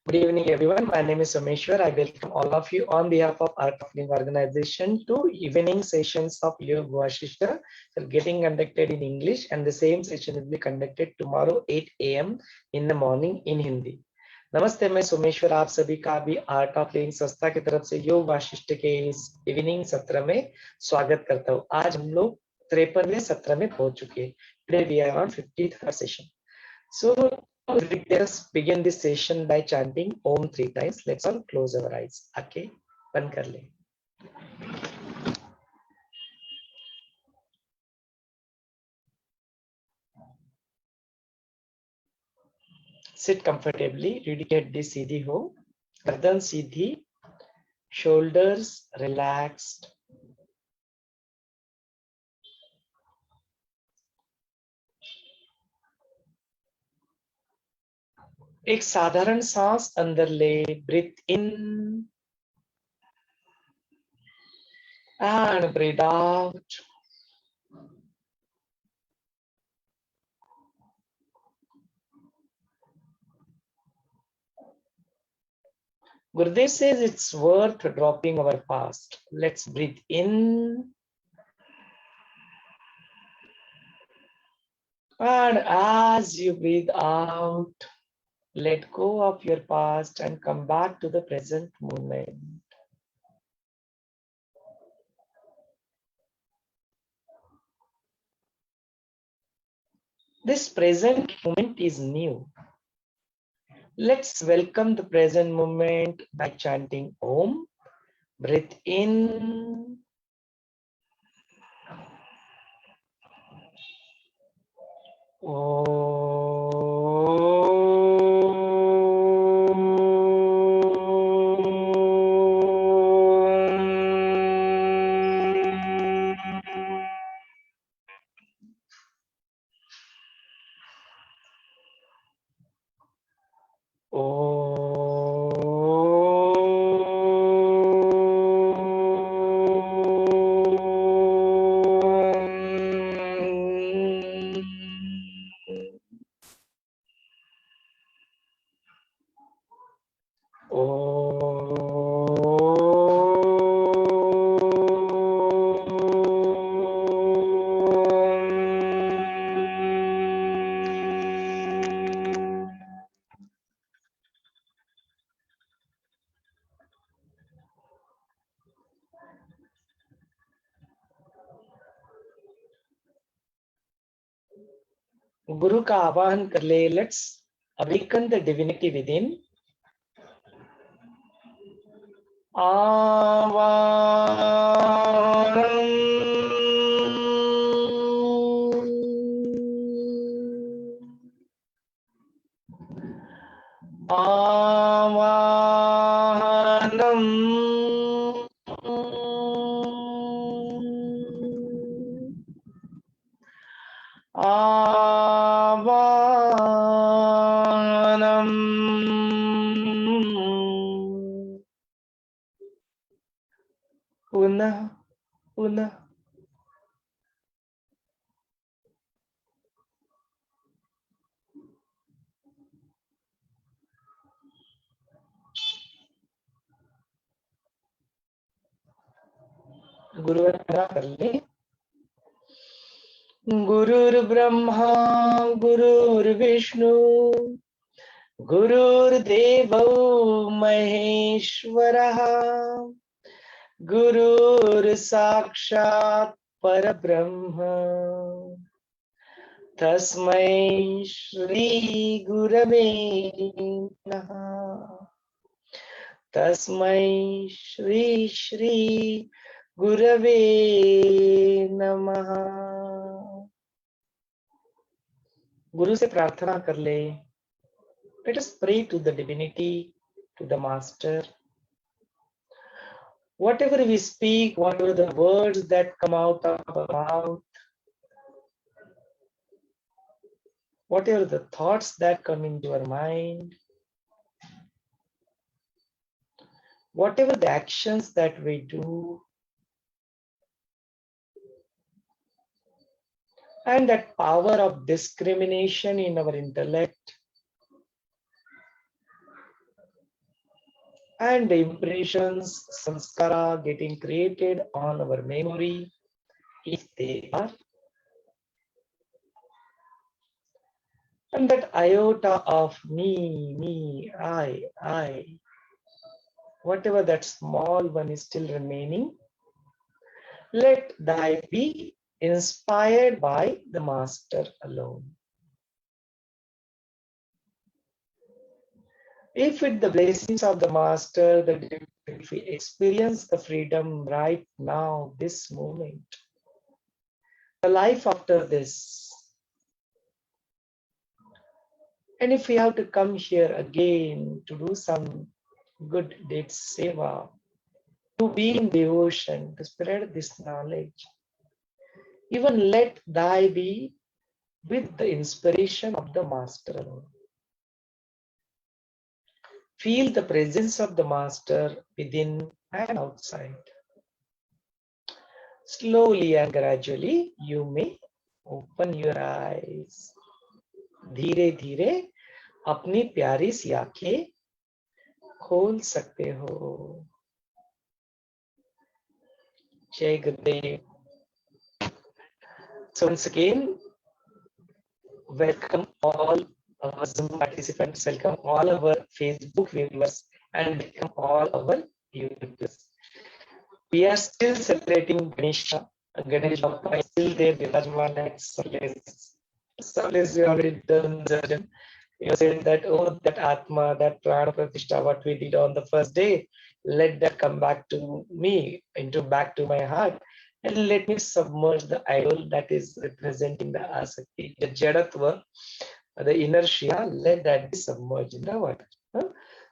Good evening, everyone. My name is Someshwar. I welcome all of you on behalf of Art of Living Organization to evening sessions of Yog Vaashishtha. They're getting conducted in English, and the same session will be conducted tomorrow 8 a.m. in the morning in Hindi. नमस्ते, मैं सोमेश्वर आप सभी का भी art of living संस्था की तरफ से योग वाशिष्ठ के इस इवनिंग सत्र में स्वागत करता हूँ। आज हम लोग 53वें सत्र में पहुंच चुके हैं। Today we are on 53rd session. So let us begin this session by chanting Om 3 times. Let's all close our eyes. Okay, बंद कर ले। Sit comfortably. रीढ़ सीधी हो, गर्दन सीधी, shoulders relaxed. एक साधारण सांस अंदर ले, breathe in and breathe out. Gurudev says it's worth dropping our past. Let's breathe in and as you breathe out, let go of your past and come back to the present moment. This present moment is new. Let's welcome the present moment by chanting Om. Breathe in गुरु का आवाहन कर ले. Let's awaken the divinity within. पुनः पुनः गुरुवंदना कर ले. गुरुर्ब्रह्मा गुरुर्विष्णु गुरुर्देवो महेश्वरः गुरुर्साक्षात् परब्रह्म तस्मै श्री गुरवे नमः. तस्मै श्री श्री गुरवे नमः. गुरु से प्रार्थना कर ले. Let us pray to the divinity, to the master. Whatever we speak, whatever the words that come out of our mouth, whatever the thoughts that come into our mind, whatever the actions that we do, and that power of discrimination in our intellect, and the impressions, samskara getting created on our memory, if they are, and that iota of I, whatever that small one is still remaining, let thy be inspired by the master alone. If with the blessings of the master, if we experience the freedom right now, this moment, the life after this, and if we have to come here again to do some good deeds, seva, to be in devotion, to spread this knowledge, even let thy be with the inspiration of the master alone. Feel the presence of the master within and outside. Slowly and gradually, you may open your eyes. धीरे धीरे अपनी प्यारी सी आंखें खोल सकते हो. जय गुरुदेव. So once again, welcome all our Zoom participants, welcome all our Facebook viewers, and welcome all our YouTubers. We are still celebrating Ganesha. Ganesh Bappa is still there, Virajman at Solis. Solis, we already done, Zarjan. You said that, oh, that Atma, that Prana Pratishtha, what we did on the first day, let that come back to me, back to my heart. And let me submerge the idol that is representing the Asakti, the Jadatva, the inertia, let that be submerged in the water.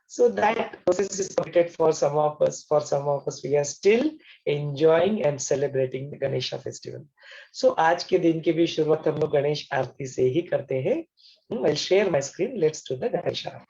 So that process is completed for some of us. For some of us, we are still enjoying and celebrating the Ganesha festival. So आज के दिन की भी शुरुआत हम लोग गणेश आरती से ही करते हैं. I'll share my screen. Let's do the Ganesha.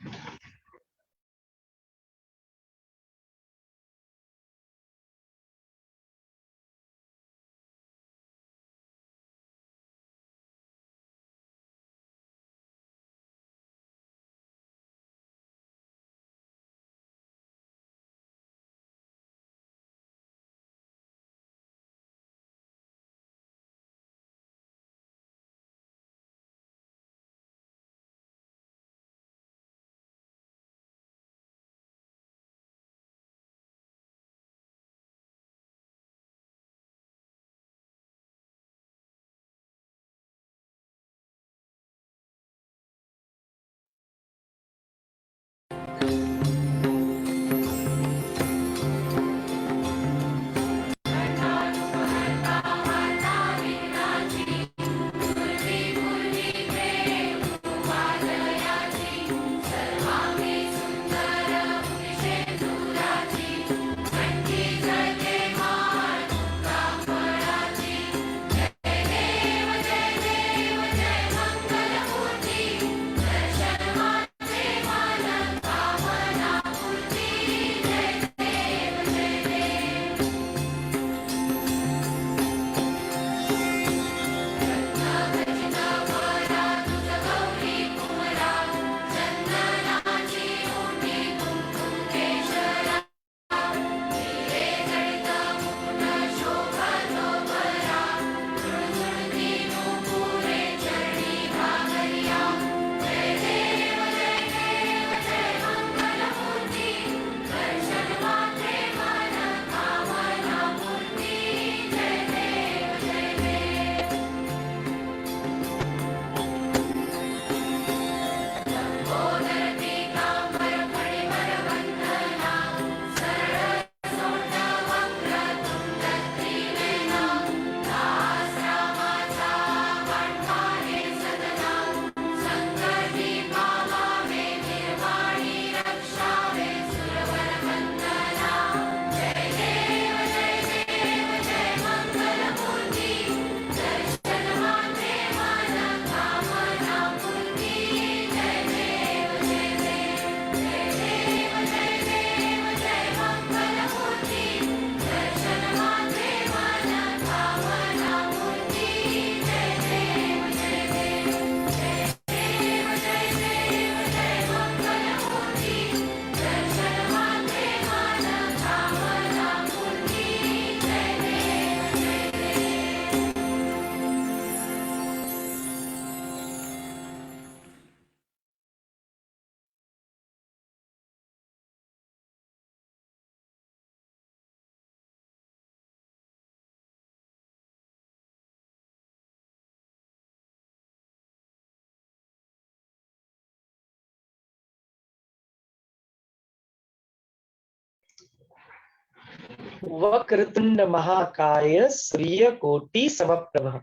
Vakrtunda Mahakaya Surya Koti Samaprabha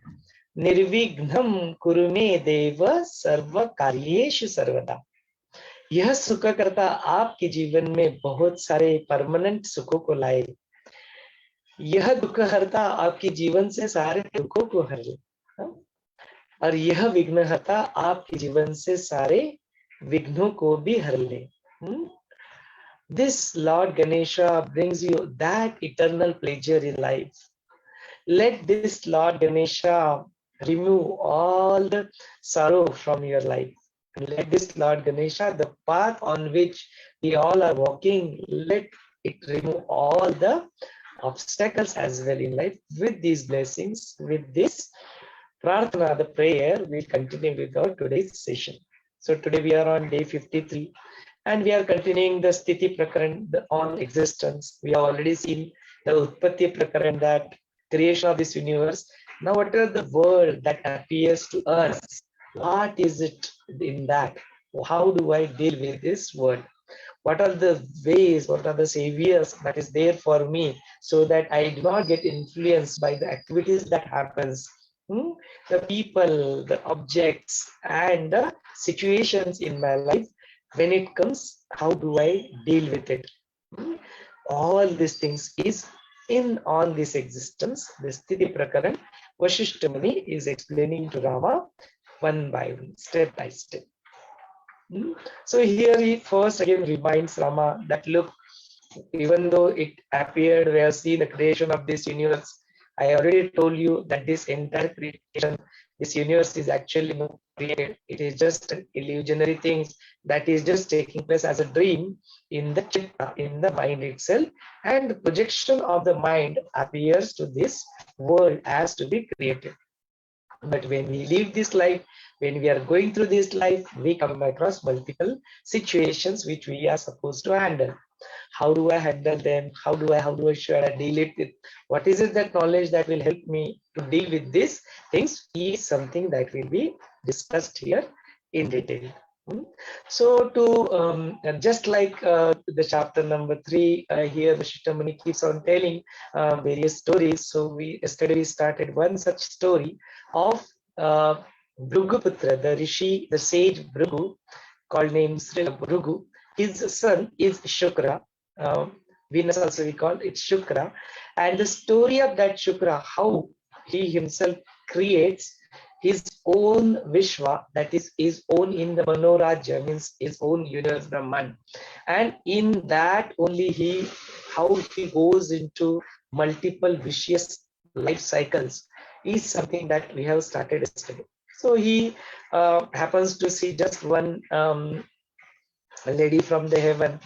Nirvignam Kurume Deva Sarva Karyeshu Sarvada. यह सुख करता आपके जीवन में बहुत सारे परमानेंट सुखों को लाए। यह दुख हरता आपके जीवन से सारे दुखों को हर ले। और यह विघ्न हरता आपके जीवन से सारे विघ्नों को भी हर ले। This Lord Ganesha brings you that eternal pleasure in life. Let this Lord Ganesha remove all the sorrow from your life. And let this Lord Ganesha, the path on which we all are walking, let it remove all the obstacles as well in life. With these blessings, with this Prarthana, the prayer, we'll continue with our today's session. So today we are on day 53 and we are continuing the Sthiti Prakaran on existence. We have already seen the Utpatti Prakaran, that creation of this universe. Now what are the world that appears to us? What is it in that? How do I deal with this world? What are the ways, what are the saviors that is there for me so that I do not get influenced by the activities that happens, the people, the objects and the situations in my life. When it comes, how do I deal with it? All these things is in on this existence. The Sthiti Prakaran, Vaashishtha Muni is explaining to Rama one by one, step by step. So here he first again reminds Rama that look, even though it appeared, we have seen the creation of this universe. I already told you that this entire creation, this universe is actually not created. It is just an illusionary thing that is just taking place as a dream in the chitta, in the mind itself, and the projection of the mind appears to this world as to be created. But when we live this life, when we are going through this life, we come across multiple situations which we are supposed to handle. How do I handle them? How do I should I deal it with? What is it that knowledge that will help me to deal with these things is something that will be discussed here in detail. So to just like the chapter number 3, here Vaashishtha Muni keeps on telling various stories. So yesterday we started one such story of Bhrugu Putra, the Rishi, the sage Bhrugu, called name Bhrugu. His son is Shukra. Venus also we call it Shukra. And the story of that Shukra, how he himself creates his own Vishwa, that is his own in the Manorajya, means his own universe Brahman. And in that only how he goes into multiple vicious life cycles is something that we have started yesterday. So he happens to see just one lady from the heaven,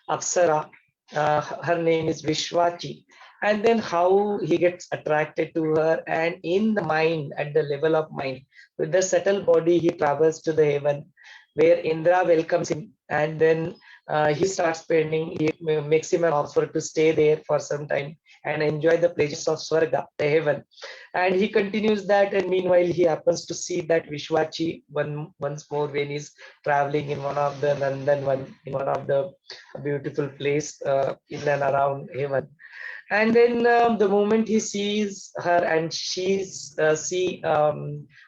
Apsara. Her name is Vishwachi. And then how he gets attracted to her, and in the mind, at the level of mind, with the subtle body, he travels to the heaven where Indra welcomes him, and then he starts spending, he makes him an offer to stay there for some time and enjoy the pleasures of Swarga, the heaven. And he continues that, and meanwhile he happens to see that Vishwachi once more when he's traveling in one of the Nandan, in one of the beautiful place in and around heaven. And then the moment he sees her, and she's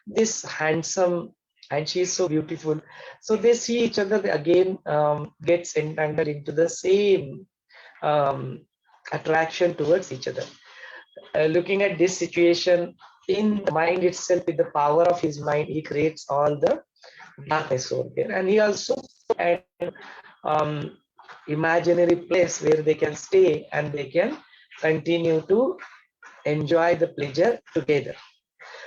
this handsome, and she's so beautiful, so they see each other again, gets entangled into the same attraction towards each other. Looking at this situation in the mind itself, with the power of his mind, he creates all the darkness over there. And he also an imaginary place where they can stay and they can continue to enjoy the pleasure together.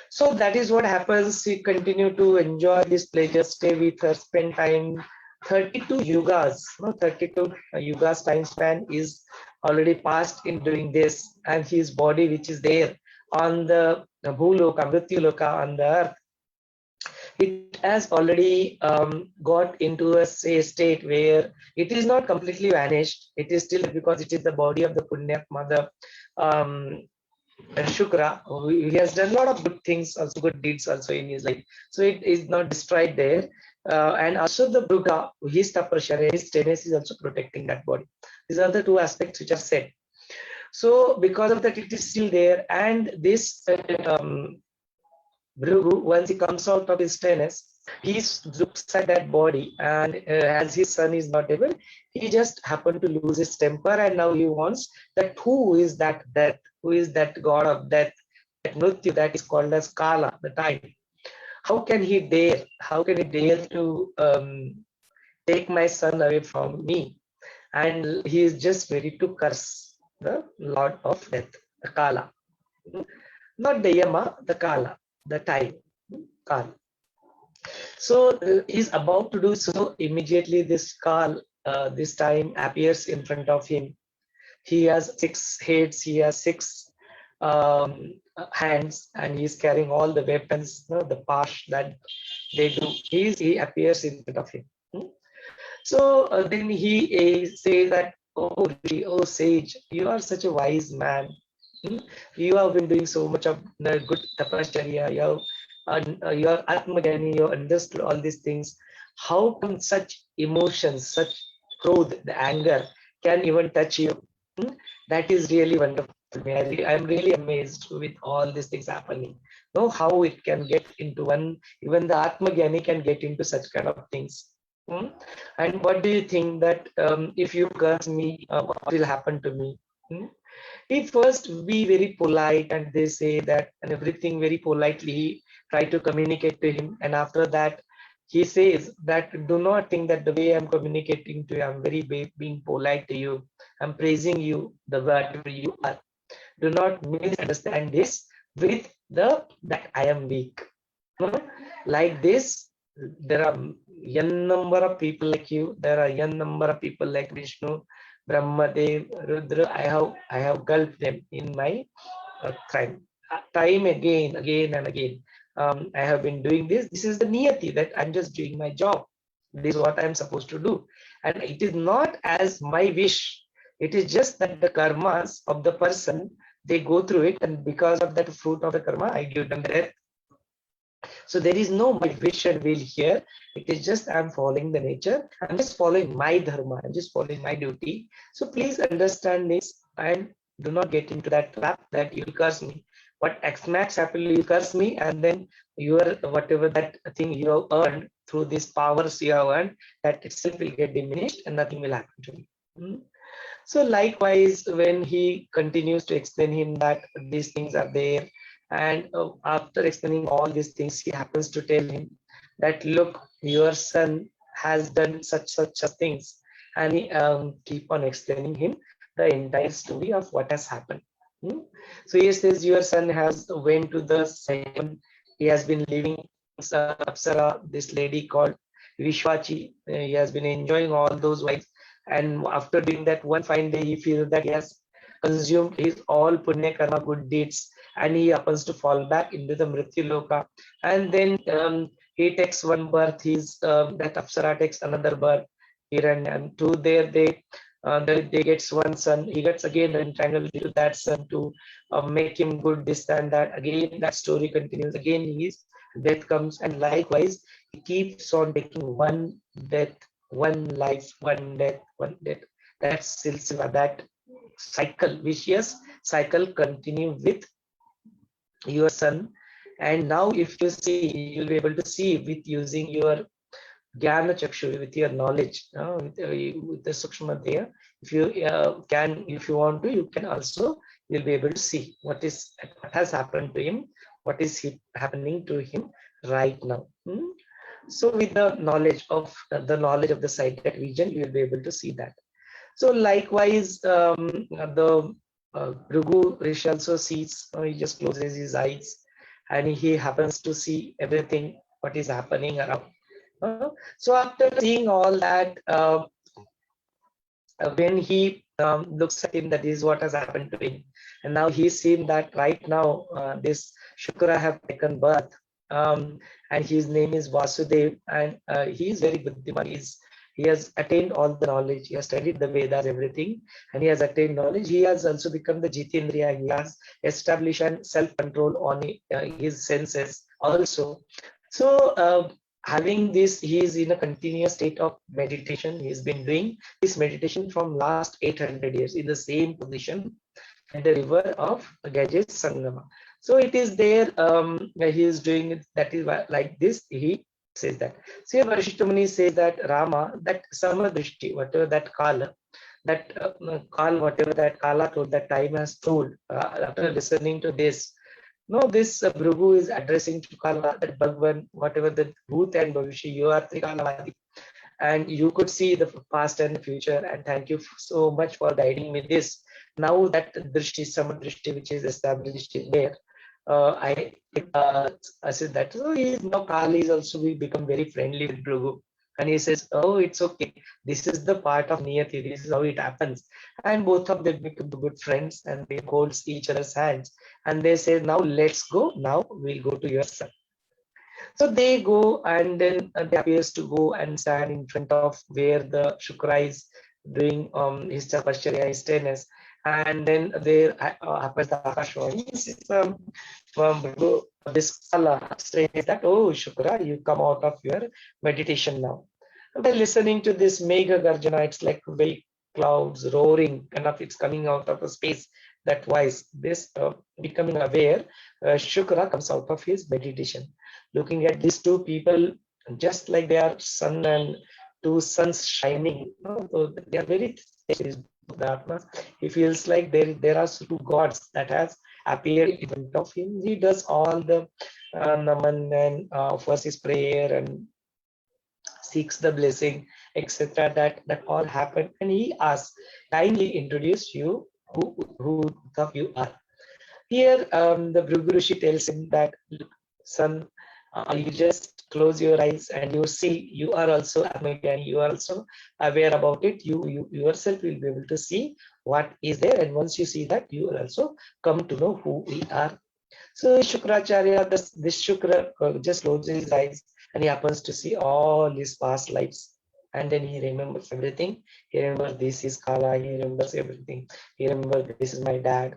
So that is what happens. He continue to enjoy this pleasure, stay with her, spend time. 32 yugas, 32 yugas time span is already passed in doing this, and his body, which is there on the Bhuloka, Mrityuloka, on the earth, it has already got into a state where it is not completely vanished. It is still, because it is the body of the Punya mother, Shukra. He has done a lot of good things, also good deeds also in his life. So it is not destroyed there. And also the Bhrugu, his tapasya, his tendency is also protecting that body. These are the two aspects which are said. So because of that, it is still there. And this Bhrugu, once he comes out of his tennis, he looks at that body, and as his son is not able, he just happened to lose his temper, and now he wants that who is that death, who is that god of death, that Mrityu, that is called as Kala, the time. How can he dare? How can he dare to take my son away from me? And he is just ready to curse the Lord of Death, the Kala. Not the Yama, the Kala, the time, Kala. So he's about to do so. Immediately this Kal, this time appears in front of him. He has 6 heads, he has 6 hands, and he's carrying all the weapons, the pash that they do. He appears in front of him. So then he says that, oh, oh sage, you are such a wise man. You have been doing so much of good tapasya. You are Atmagani, you understood all these things. How come such emotions, such growth, the anger can even touch you? That is really wonderful to me. I'm really amazed with all these things happening. Know how it can get into one, even the Atmagani can get into such kind of things. And what do you think that if you curse me, what will happen to me? He first be very polite, and they say that, and everything very politely try to communicate to him. And after that, he says that do not think that the way I'm communicating to you, I'm very being polite to you. I'm praising you, the whatever you are. Do not misunderstand this with that I am weak. Like this, there are n number of people like you. There are n number of people like Vishnu, Brahmadev, Rudra. I have gulped them in my crime. Time again and again. I have been doing this. This is the niyati, that I'm just doing my job. This is what I'm supposed to do. And it is not as my wish. It is just that the karmas of the person, they go through it, and because of that fruit of the karma, I give them death. So there is no my wish and will here. It is just I'm following the nature. I'm just following my dharma. I'm just following my duty. So please understand this and do not get into that trap that you curse me. What max happily you curse me, and then your whatever that thing you have earned through these powers you have earned, that itself will get diminished and nothing will happen to me. So likewise, when he continues to explain him that these things are there, and after explaining all these things, he happens to tell him that, look, your son has done such things, and he keep on explaining him the entire story of what has happened. So he says your son has went to the seven. He has been living Apsara, this lady called Vishwachi. He has been enjoying all those wives, and after doing that, one fine day he feels that he has consumed his all punya karma, good deeds, and he happens to fall back into the Mrityu Loka. And then he takes one birth, that Apsara takes another birth, and to there they gets one son. He gets again entangled into that son to make him good, this and that. Again, that story continues. Again, his death comes, and likewise, he keeps on taking one death, one life, one death, one death. That silsila, that cycle, vicious cycle continue with your son. And now if you see, you'll be able to see with using your Jnana Chakshu, with your knowledge, with the Sukshma there. If you want to, you can also, you'll be able to see what has happened to him, what is happening to him right now. So with the knowledge of the psychic vision, you will be able to see that. So likewise, the Bhrugu Rishi also sees, he just closes his eyes, and he happens to see everything, what is happening around. So after seeing all that, when he looks at him, that is what has happened to him. And now he's seen that right now, this Shukra have taken birth, and his name is Vasudev, and he is very buddhiman. He has attained all the knowledge. He has studied the Vedas, everything, and he has attained knowledge. He has also become the Jitendriya. He has established self-control on his senses also. So having this, he is in a continuous state of meditation. He's been doing this meditation from last 800 years in the same position. at the river of Ganges Sangama. So it is there. He is doing it. That is why, like this. He says that. So here Vasishtha Muni says that Rama, that Samadrishti, whatever that Kala, that Kal, whatever that Kala told, that time has told. After listening to this, no, this Bhrugu is addressing to Kala, that Bhagwan, whatever the Bhut and Bhavishya, you are Trikalavadi, and you could see the past and future. And thank you so much for guiding me this. Now that Drishti, Samadrishti, which is established there, I I said that. So he is now Kali is also we become very friendly with Bhrugu. And he says, oh, it's okay. This is the part of Niyati. This is how it happens. And both of them become good friends and they hold each other's hands. And they say, now let's go. Now we'll go to your son. So they go, and then they appears to go and stand in front of where the Shukra is doing his tapasya, his tennis. And then there happens the Akashwani. This Kala says that, oh, Shukra, you come out of your meditation now. By listening to this Mega Garjana, it's like very clouds roaring, kind of it's coming out of a space. That voice, this becoming aware, Shukra comes out of his meditation, looking at these two people, just like they are sun and two suns shining. So they are very Dharma. He feels like there are two gods that has appeared in front of him. He does all the naman and offers his prayer and seeks the blessing, etc. That all happened, and he asks, kindly introduce you who of you are. Here, the Bhrugu Rishi tells him that, son, you just close your eyes and you see, you are also Atmajnani, you are also aware about it. You yourself will be able to see what is there, and once you see that, you will also come to know who we are. So Shukracharya, this Shukra just closes his eyes and he happens to see all his past lives. And then he remembers everything. He remembers this is Kala, he remembers everything. He remembers this is my dad.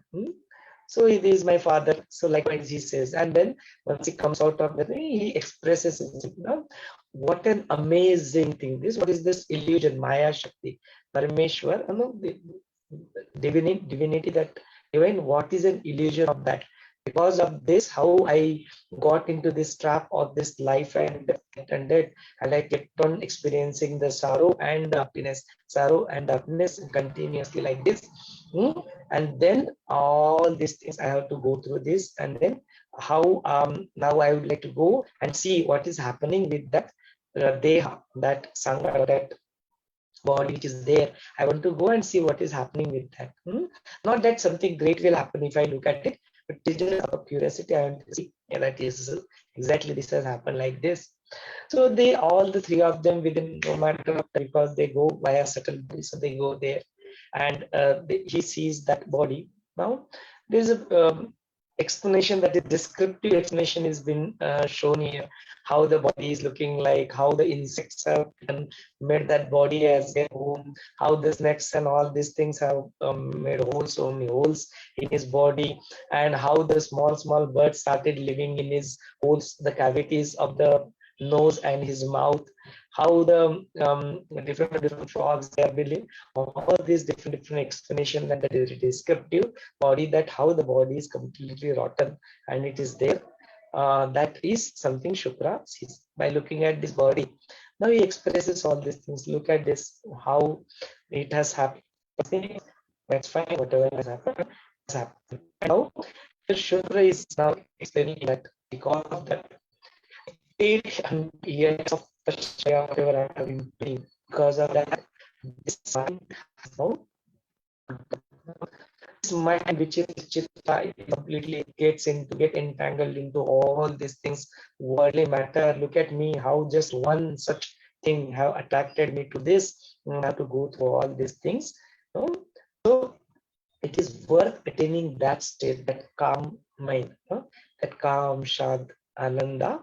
So it is my father. So likewise he says. And then once he comes out of that, he expresses it. What an amazing thing. What is this illusion? Maya Shakti. Parameshwar, the divinity, that divine, what is an illusion of that? Because of this, how I got into this trap of this life and death, and I kept on experiencing the sorrow and the happiness continuously like this. And then all these things I have to go through this, and then how now I would like to go and see what is happening with that deha, that sangha, that body which is there. I want to go and see what is happening with that. Not that something great will happen if I look at it, but it's just out of curiosity. I want to see that is exactly this has happened like this. So they all the three of them within no matter of time, because they go via subtle body, so they go there, and he sees that body. Now there's a explanation, that is descriptive explanation has been shown here, how the body is looking like, how the insects have made that body as their home, how the snakes and all these things have made holes, so many holes in his body, and how the small birds started living in his holes, the cavities of the nose and his mouth, how the different frogs they are building, all these different explanation, and that is descriptive body, that how the body is completely rotten and it is there. That is something Shukra sees by looking at this body. Now he expresses all these things. Look at this, how it has happened. That's fine, whatever has happened has happened. Now Shukra is now explaining that because of that 800 years of whatever I have been doing, because of that, this mind has now, this mind which is chitta completely get entangled into all these things, worldly matter. Look at me, how just one such thing have attracted me to this. I have to go through all these things. So it is worth attaining that state, that calm mind, that calm shad ananda.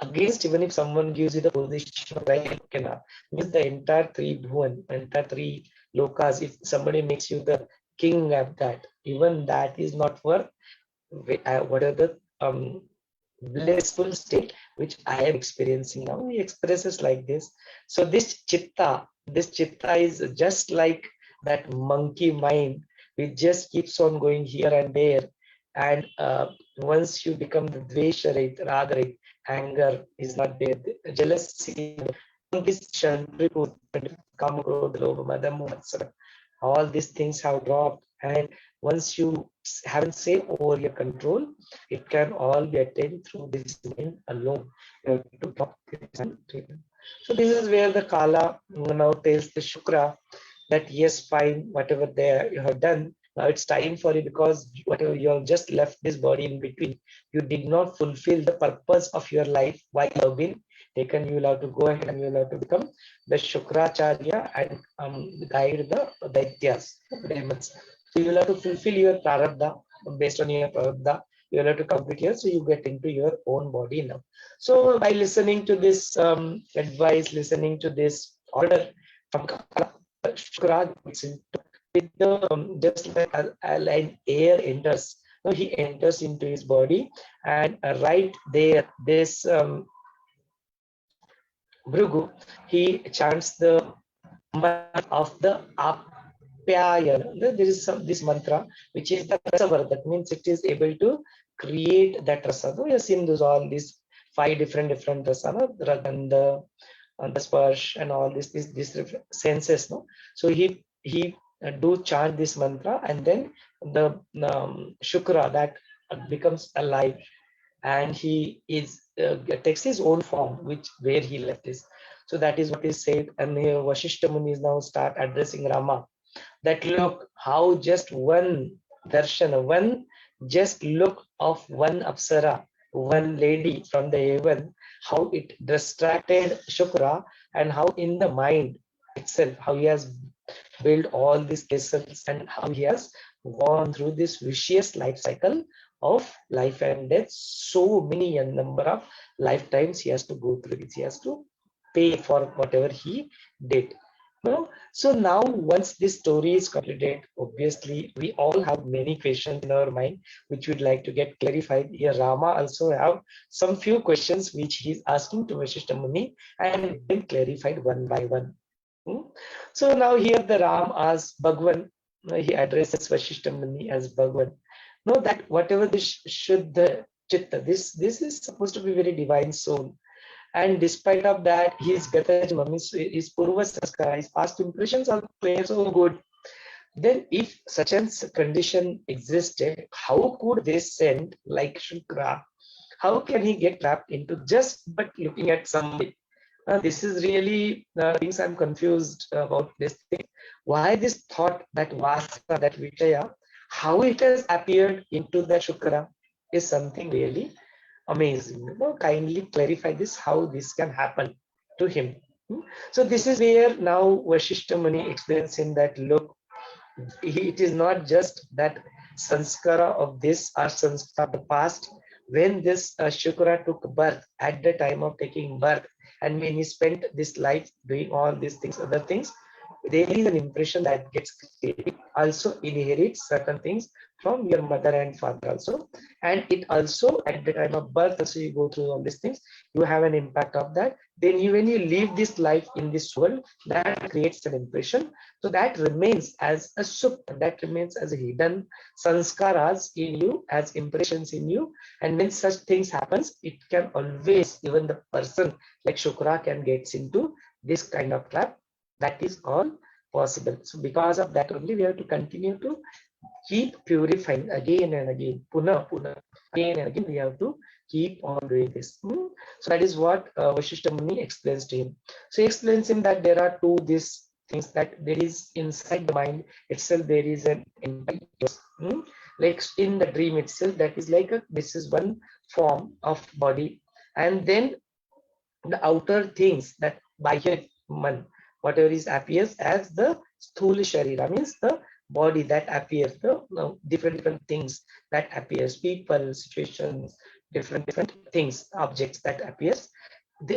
Against, even if someone gives you the position of right, means the entire three bhuvan, entire three lokas, if somebody makes you the king of that, even that is not worth what are the blissful state which I am experiencing now. He expresses like this. So this chitta is just like that monkey mind It just keeps on going here and there. And once you become the dvesharit, ragarit, anger is not there, the jealousy, ambition, triput, kamakrodha, lobha, madam, matsara, all these things have dropped. And once you haven't say over your control, it can all be attained through this mind alone. You have to drop this and treatment. So this is where the Kala now tells the Shukra that yes, fine, whatever there you have done, now it's time for you, because whatever you have just left this body in between, you did not fulfill the purpose of your life why you have been taken. You will have to go ahead and you will have to become the Shukracharya and guide the Daityas, demons. So you will have to fulfill your prarabdha. Based on your prarabdha, you will have to complete here, so you get into your own body now. So by listening to this advice, listening to this order from Shukra, with the just like an air enters, so he enters into his body, and right there, this Bhrugu, he chants the mantra of the Apyayana. There is this mantra which is the rasa, that means it is able to create that rasa. So we have seen those all these five different rasa, no? Raganda, and the sparsh, and all these senses. No, so he do chant this mantra, and then the Shukra that becomes alive, and he is takes his own form, which where he left is. So that is what is said. And here Vaashishtha Muni is now start addressing Rama, that look how just one darshan, one just look of one apsara, one lady from the heaven, how it distracted Shukra, and how in the mind itself, how he has built all these lessons, and how he has gone through this vicious life cycle of life and death. So many a number of lifetimes he has to go through this. He has to pay for whatever he did. No? So now once this story is completed, obviously we all have many questions in our mind which we'd like to get clarified. Here Rama also have some few questions which he's asking to Vaashishtha Muni, and then clarified one by one. So now here the Ram asks Bhagwan, he addresses Vaashishtha Muni as Bhagwan. Know that whatever this Shuddha Chitta, this is supposed to be very divine soul. And despite of that, his Gata Janma, his Purva Sanskara, his past impressions are clear, so good. Then if such a condition existed, how could they send like Shukra? How can he get trapped into just but looking at somebody? This is really things I'm confused about this thing. Why this thought that Vasa, that Vijaya, how it has appeared into the Shukra is something really amazing. Kindly clarify this, how this can happen to him. So this is where now Vaashishtha Muni explains him that look, it is not just that sanskara of this or sanskara of the past. When this Shukra took birth, at the time of taking birth, and when he spent this life doing all these things, other things, there is an impression that gets created. Also inherits certain things from your mother and father also, and it also at the time of birth also you go through all these things, you have an impact of that. Then when you live this life in this world, that creates an impression. So that remains as a sup, that remains as a hidden sanskaras in you, as impressions in you. And when such things happens, it can always, even the person like Shukra can get into this kind of trap. That is all possible. So because of that only, we have to continue to keep purifying again and again, puna, again and again, we have to keep on doing this. So that is what Vaashishtha Muni explains to him. So he explains him that there are two these things, that there is inside the mind itself, there is an entire like in the dream itself, that is like this is one form of body, and then the outer things, that bahya man, whatever is appears as the sthula sharira, means the body that appears, the different things that appears, people, situations, different things, objects that appears.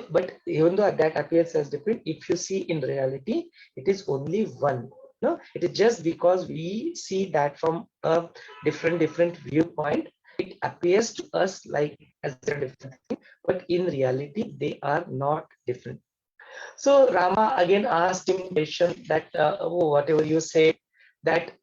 But even though that appears as different, if you see in reality, it is only one. No, it is just because we see that from a different viewpoint, it appears to us like as a different thing, but in reality they are not different. So Rama again asked him question that whatever you say, that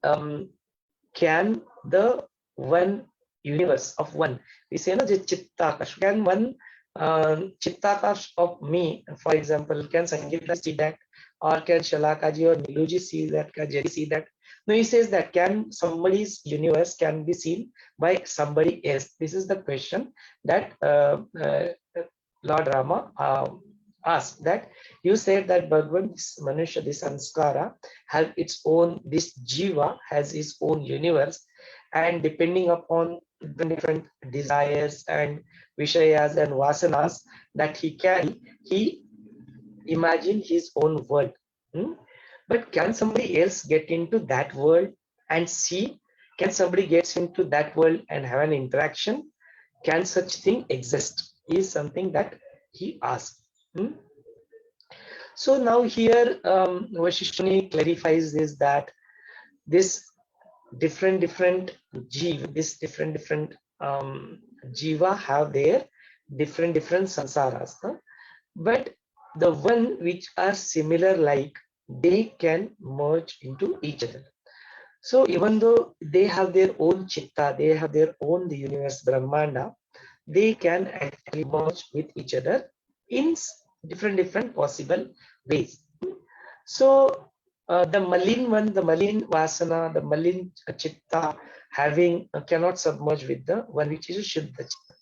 can the one universe of one, we say no, chittakash, can one chittakash of me, for example, can Sangeeta see that, or can Shalakaji or Niluji see that, can Jerry see that? No, he says that can somebody's universe can be seen by somebody else. This is the question that Lord Rama asked, that you said that Bhagwan, this Manusha, this Sanskara has its own, this Jiva has its own universe, and depending upon different desires and Vishayas and Vasanas that he carry, he imagine his own world. But can somebody else get into that world and see? Can somebody get into that world and have an interaction? Can such thing exist? Is something that he asked. So now here Vashishtha clarifies this, that this different jiva, this different jiva have their different sansaras, but the one which are similar, like they can merge into each other. So even though they have their own chitta, they have their own the universe Brahmanda, they can actually merge with each other in different possible ways. So the malin one, the malin vasana, the malin chitta having cannot submerge with the one which is a shuddha chitta.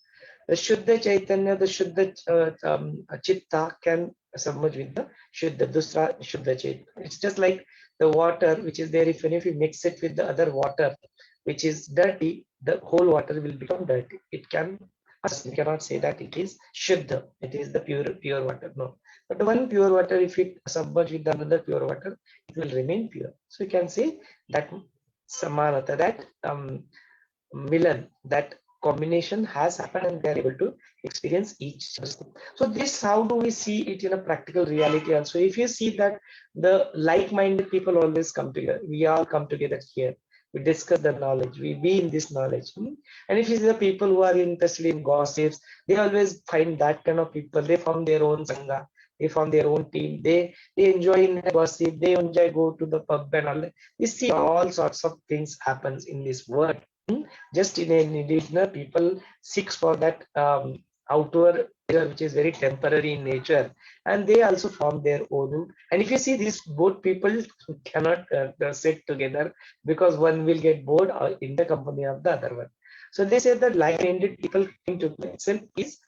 The shuddha chaitanya, the shuddha chitta can submerge with the shuddha dusra shuddha chaitanya. It's just like the water which is there. If you mix it with the other water which is dirty, the whole water will become dirty. It can, you cannot say that it is shuddha, it is the pure water. No, but the one pure water, if it submerge with another pure water, it will remain pure. So you can say that samanata, that milan, that combination has happened, and they are able to experience each other. So this, how do we see it in a practical reality also? If you see that the like-minded people always come together, we all come together here, we discuss the knowledge, we be in this knowledge. And if you see the people who are interested in gossips, they always find that kind of people, they form their own sangha, they form their own team, they enjoy in gossip, they enjoy go to the pub and all that. We see all sorts of things happens in this world. Just in a people seeks for that outward which is very temporary in nature, and they also form their own. And if you see, these both people cannot sit together, because one will get bored in the company of the other one. So they say that like-minded people coming together itself is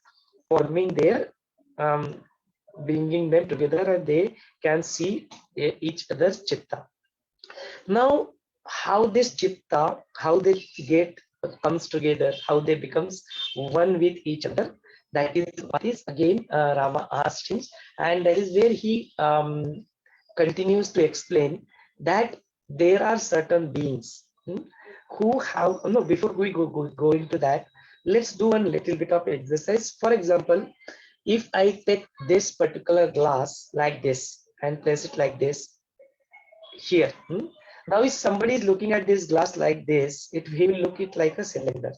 forming their bringing them together, and they can see each other's chitta. Now, how this chitta, how they get comes together, how they becomes one with each other, that is what is again Rama asked him, and that is where he continues to explain that there are certain beings who have, no, before we go into that, let's do one little bit of exercise. For example, if I take this particular glass like this and place it like this here, now if somebody is looking at this glass like this, he will look it like a cylinder,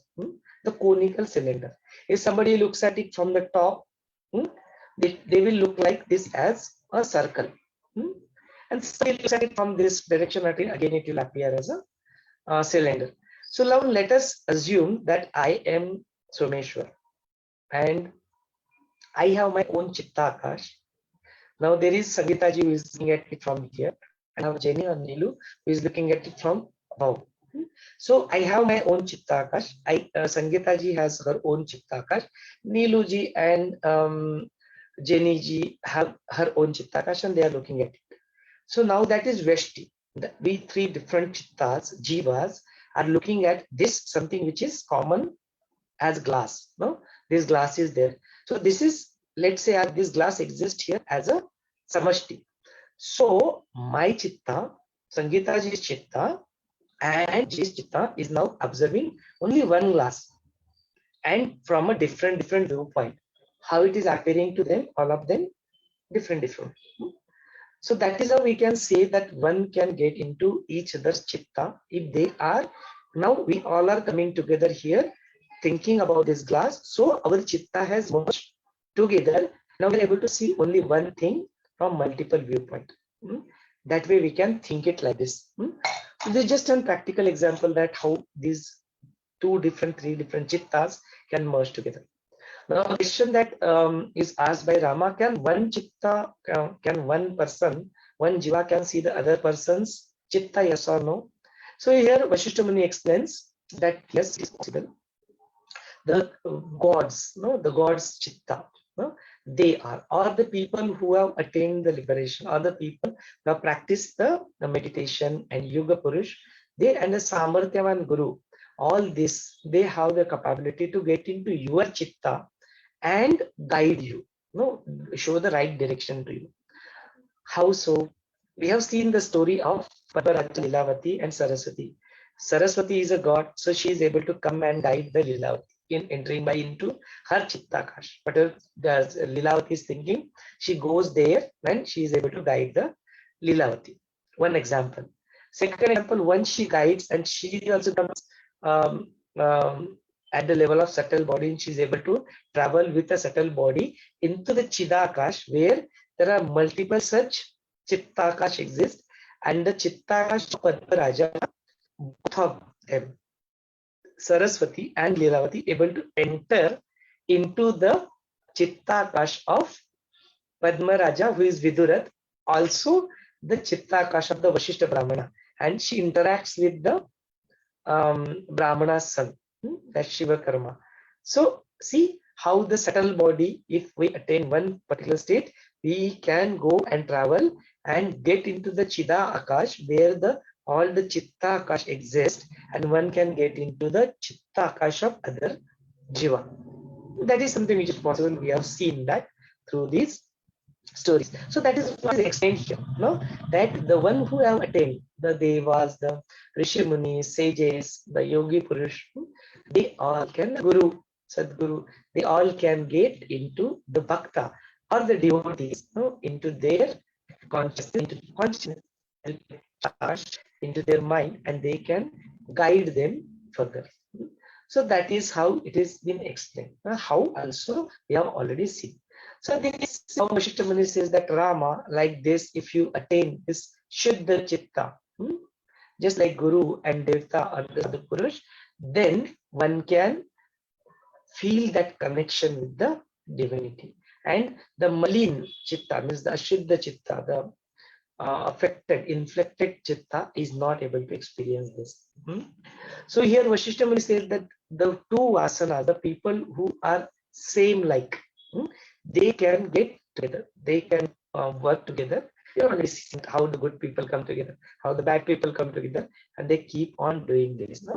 the conical cylinder. If somebody looks at it from the top, they will look like this as a circle. And somebody looks at it from this direction, again it will appear as a cylinder. So now let us assume that I am Someshwar and I have my own chitta akash. Now there is Sangeeta ji who is looking at it from here, and I have Jenny or Nilu who is looking at it from above. So I have my own chitta akash. Sangeeta ji has her own chitta akash. Nilu ji and Jenny ji have her own chitta akash, and they are looking at it. So now that is Veshti. We three different chittas, jivas, are looking at this, something which is common as glass. No, this glass is there. So this is, let's say this glass exists here as a samashti. So my chitta, Sangeeta ji's chitta, and ji's chitta is now observing only one glass, and from a different viewpoint. How it is appearing to them, all of them different. So that is how we can say that one can get into each other's chitta if they are, now we all are coming together here thinking about this glass. So our chitta has merged together. Now we're able to see only one thing from multiple viewpoint. That way we can think it like this. So this is just a practical example that how these three different chittas can merge together. Now, a question that is asked by Rama: can one chitta, can one person, one jiva can see the other person's chitta, yes or no? So here Vaashishtha Muni explains that yes, it is possible. The gods, no, the gods chitta, no, they are, or the people who have attained the liberation, or the people who have practiced the meditation and yoga purush, they and the samarthyavan guru, all this, they have the capability to get into your chitta and guide you, no, show the right direction to you. How so? We have seen the story of Padmaraja, Lilavati and Saraswati. Saraswati is a god, so she is able to come and guide the Lilavati in entering by into her Chittakash. But the Lilavati is thinking, she goes there and she is able to guide the Lilavati. One example. Second example, once she guides and she also comes um, at the level of subtle body, and she is able to travel with a subtle body into the Chidakash, where there are multiple such Chittakash exist, and the Chittakash Padmaraja, both of them, Saraswati and Lilavati, able to enter into the Chittakash of Padmaraja, who is Vidurath, also the Chittakash of the Vaashishtha Brahmana, and she interacts with the Brahmana's son, that's Shiva Karma. So see how the subtle body, if we attain one particular state, we can go and travel and get into the Chida Akash, where the all the Chitta Akash exist, and one can get into the Chitta Akash of other Jiva. That is something which is possible. We have seen that through these stories. So that is what is explained here, no? That the one who have attained the Devas, the Rishi Munis, sages, the Yogi Purush, they all can, Guru, Sadguru, they all can get into the Bhakta or the devotees, no, into their consciousness, charged into their mind, and they can guide them further. So that is how it is been explained. How also we have already seen. So this how Vaashishtha Muni says that Rama, like this, if you attain this Shuddha Chitta, just like Guru and Devta or the Sadhu Purush, then one can feel that connection with the divinity. And the Malin Chitta, means the Ashuddha Chitta, the affected, inflected Chitta is not able to experience this. So here Vaashishtha Muni says that the two Vasanas, the people who are same like, they can get together, they can work together. You know, how the good people come together, how the bad people come together, and they keep on doing this. No?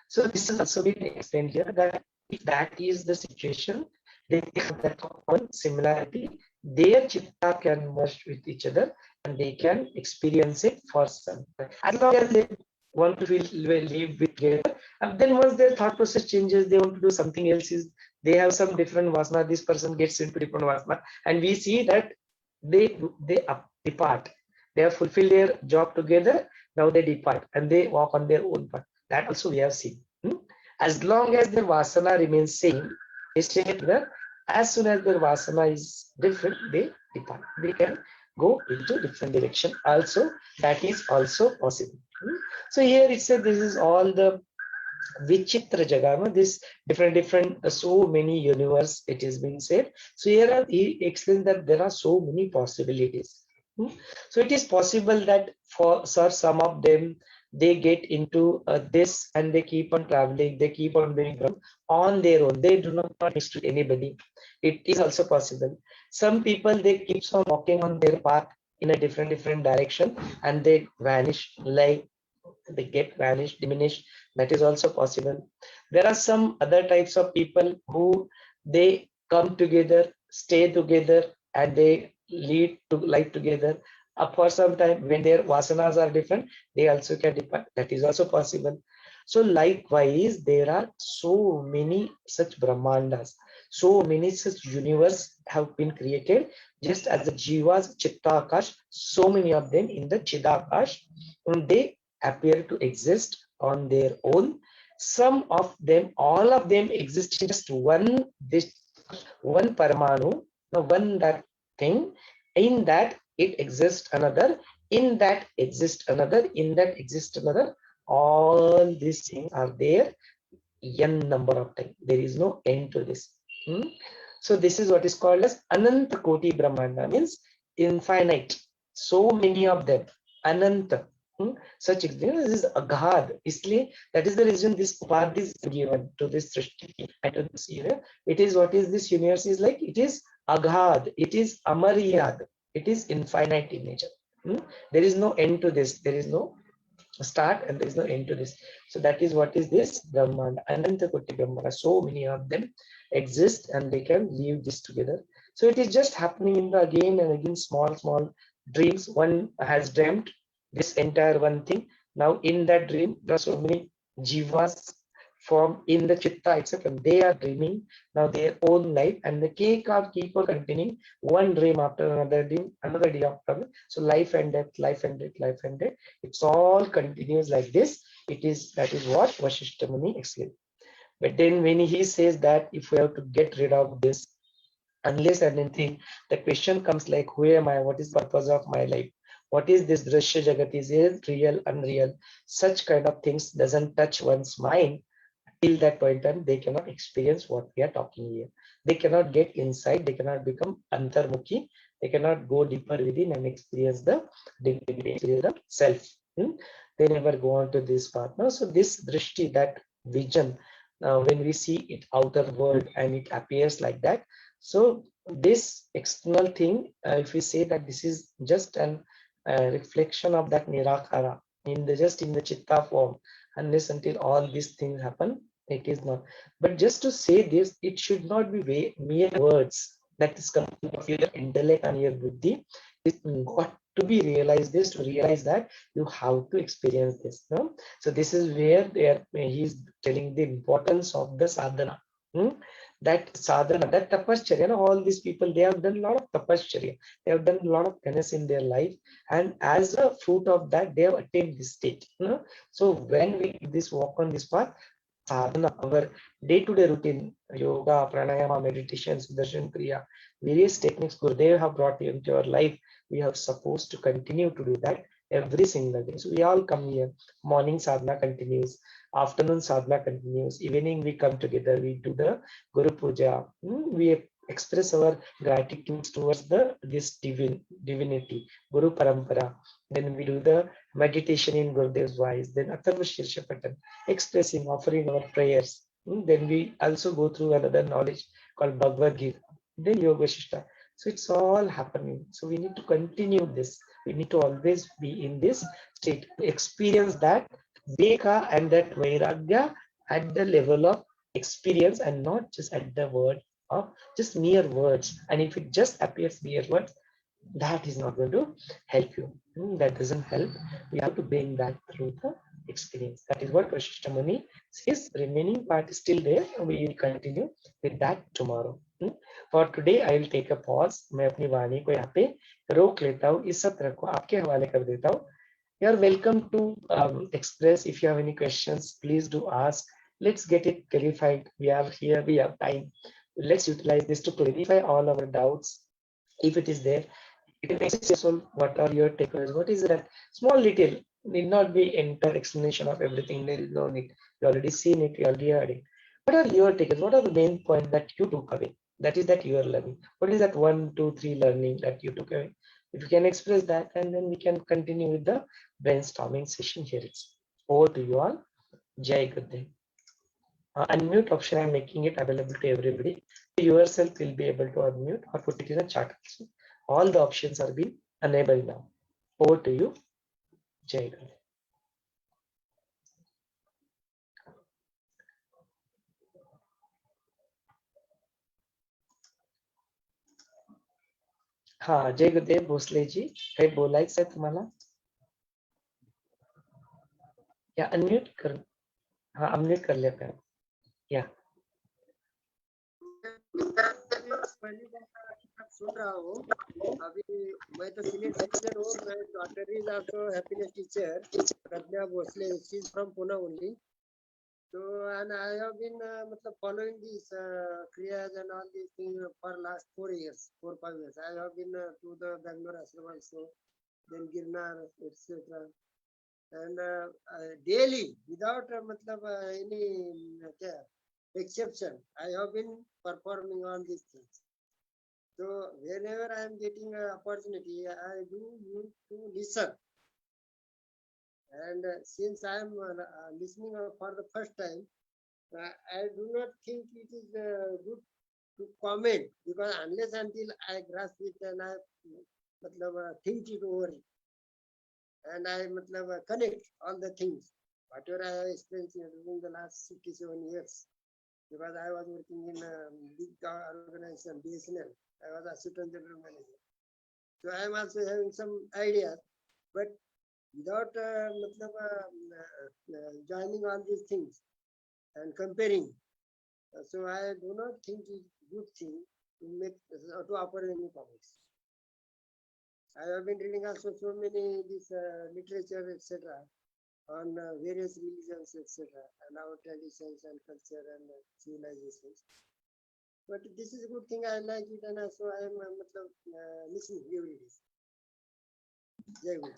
So this is also been explained here that if that is the situation, they have that one similarity, their chitta can merge with each other and they can experience it for some time. As long as they want to live with together, and then once their thought process changes, they want to do something else, is they have some different vasana, this person gets into different vasana, and we see that they depart. They have fulfilled their job together, now they depart and they walk on their own path. That also we have seen. As long as their vasana remains same, they stay together. As soon as their vasana is different, they depart. They can go into different direction. Also, that is also possible. So here it said this is all the Vichitra Jagama, this different so many universe it is being said. So here he explains that there are so many possibilities. So it is possible that for some of them, they get into this and they keep on traveling, they keep on doing on their own. They do not mix with anybody. It is also possible. Some people, they keep on walking on their path in a different direction and they vanish, like they get vanished, diminished. That is also possible. There are some other types of people who they come together, stay together, and they lead to life together for some time. When their vasanas are different, they also can depart. That is also possible. So likewise, there are so many such brahmandas, so many such universe have been created, just as the jivas, chitta akash, so many of them in the chidakash, and they appear to exist on their own. Some of them, all of them exist in just one paramanu, one that thing. In that it exists another In that exists another, in that exists another. All these things are there n number of times. There is no end to this. Hmm? So this is what is called as Ananta Koti Brahmanda, means infinite. So many of them. Ananta. Such experience is aghad. Isliye, that is the reason this upadhi is given to this Srishti and to this universe. It is what is this universe is like? It is aghad. It is amaryad. It is infinite in nature. There is no end to this. There is no start and there is no end to this. So that is what is this Brahmanda, Ananta Koti Brahmanda. So many of them exist and they can live this together. So it is just happening in the again and again small dreams. One has dreamt this entire one thing. Now in that dream, there are so many jivas formed in the chitta itself and they are dreaming now their own life and the cake are keep on continuing one dream after another dream, another day after another. So life and death, life and death, life and death. It's all continues like this. It is that is what Vaashishtha Muni explains. But then when he says that if we have to get rid of this, unless anything, the question comes like, who am I? What is the purpose of my life? What is this Drishya Jagat? Is it real, unreal? Such kind of things doesn't touch one's mind. Till that point in time, they cannot experience what we are talking here. They cannot get inside. They cannot become antarmukhi. They cannot go deeper within and experience the dignity, experience the self. They never go on to this path. No? So this drishti, that vision, when we see it outer world and it appears like that. So this external thing, if we say that this is just an reflection of that nirakara in the just in the chitta form, unless until all these things happen, it is not. But just to say this, it should not be mere words that is coming of your intellect and your buddhi. It got to be realized this, to realize that you have to experience this. No? So this is where he's telling the importance of the sadhana. That sadhana, that tapashcharya, all these people, they have done a lot of tapashcharya. They have done a lot of penance in their life. And as a fruit of that, they have attained this state. So when we this walk on this path, sadhana, our day-to-day routine, yoga, pranayama, meditation, sudarshan kriya, various techniques Gurudev have brought into your life, we are supposed to continue to do that every single day. So we all come here, morning sadhana continues, afternoon sadhana continues, evening we come together, we do the Guru Puja, we express our gratitude towards this divinity, Guru Parampara. Then we do the meditation in Gurudev's voice, then Atharva Shirsha Patan, expressing, offering our prayers. Then we also go through another knowledge called Bhagavad Gita, then Yoga Vaashishtha. So it's all happening. So we need to continue this. We need to always be in this state to experience that Viveka and that Vairagya at the level of experience and not just at the word of just mere words. And if it just appears mere words, that is not going to help you. That doesn't help. We have to bring that through the experience. That is what Vaashishtha Muni says. Remaining part is still there. We will continue with that tomorrow. For today, I will take a pause. मैं अपनी वाणी को यहाँ पे रोक लेता हूँ. इस सत्र को आपके हवाले कर देता हूँ. You are welcome to express if you have any questions. Please do ask. Let's get it clarified. We are here. We have time. Let's utilize this to clarify all our doubts. If it is there, you can express what are your takeaways. What is that small detail? Need not be entire explanation of everything. There is no need. You already seen it. You already heard it. What are your takeaways? What are the main points that you took away? That is that you are learning. What is that 1, 2, 3 learning that you took away? If you can express that, and then we can continue with the brainstorming session here. It's over to you all. Jai Gurudev. Unmute option, I'm making it available to everybody. You yourself will be able to unmute or put it in a chat also. All the options are being enabled now. Over to you, Jai Gurudev. हाँ जय गुरुदेव भोसले जी काही बोलायचं आहे तुम्हाला या unmute कर हाँ unmute कर लेते हैं या पहली बार सुन रहा हूँ अभी मैं तो सीनियर सिटीजन हूँ मैं doctor is also happiness teacher Pragya Bhosale she is from Pune only so and I have been मतलब following these kriyas and all these things for last 4 years 4-5 years I have been to the Bangalore ashram also then Girnar, etc. And daily, without any exception, I have been performing all these things. So whenever I am getting an opportunity, I do need to listen. And since I am listening for the first time, I do not think it is good to comment, because unless until I grasp it and I think it over it, and I connect all the things, whatever I have experienced during the last 57 years, because I was working in a big organization, BSNL. I was assistant general manager. So I am also having some ideas, but without joining all these things and comparing, so I do not think it's good thing to make to offer any comments. I have been reading also so many this literature, etc., on various religions, etc., and our traditions and culture and civilizations. But this is a good thing. I like it, and so I am listening every day. Jai Guru.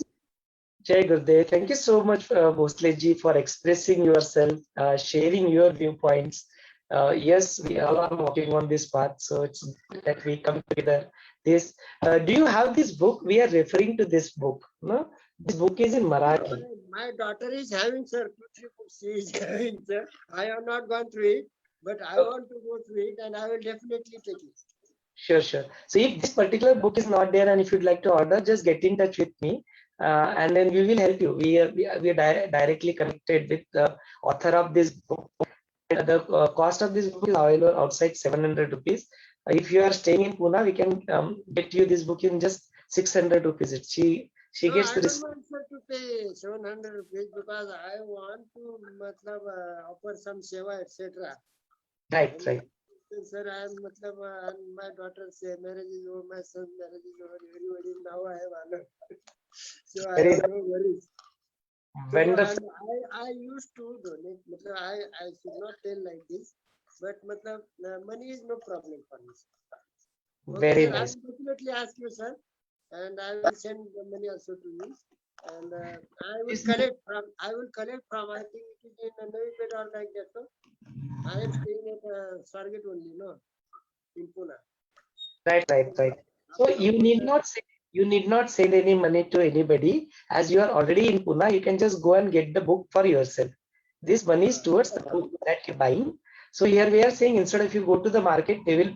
Jai Gurudev. Thank you so much, Bhosleji, for expressing yourself, sharing your viewpoints. Yes, we all are walking on this path, so it's good that we come together. This, do you have this book? We are referring to this book. No, this book is in Marathi. My daughter is having, sir, 2-3 books she is having, sir. I have not gone through it, but I want to go through it, and I will definitely take it. Sure, sure. So if this particular book is not there and if you'd like to order, just get in touch with me, and then we will help you. We are directly connected with the author of this book. The cost of this book is available outside 700 rupees. If you are staying in Pune, we can get you this book in just 600 rupees. She No, gets I the don't want, sir, to pay 700 rupees, because I want to offer some seva, etc. right, right. Sir, I am and my daughter's marriage is over, my son's marriage is over, everybody now I have honor. So I Very have no worries. So wonderful. I used to donate. I should not tell like this, but money is no problem for me. Okay, Very sir, I nice. will definitely ask you, sir, and I will send the money also to you. And I will collect from. I think it is in a Navi or like that. No? I am staying at Swargate only, no, in Pune. Right, right, right. So you need not send any money to anybody. As you are already in Pune, you can just go and get the book for yourself. This money is towards the book that you're buying. So here we are saying, instead of you go to the market, they will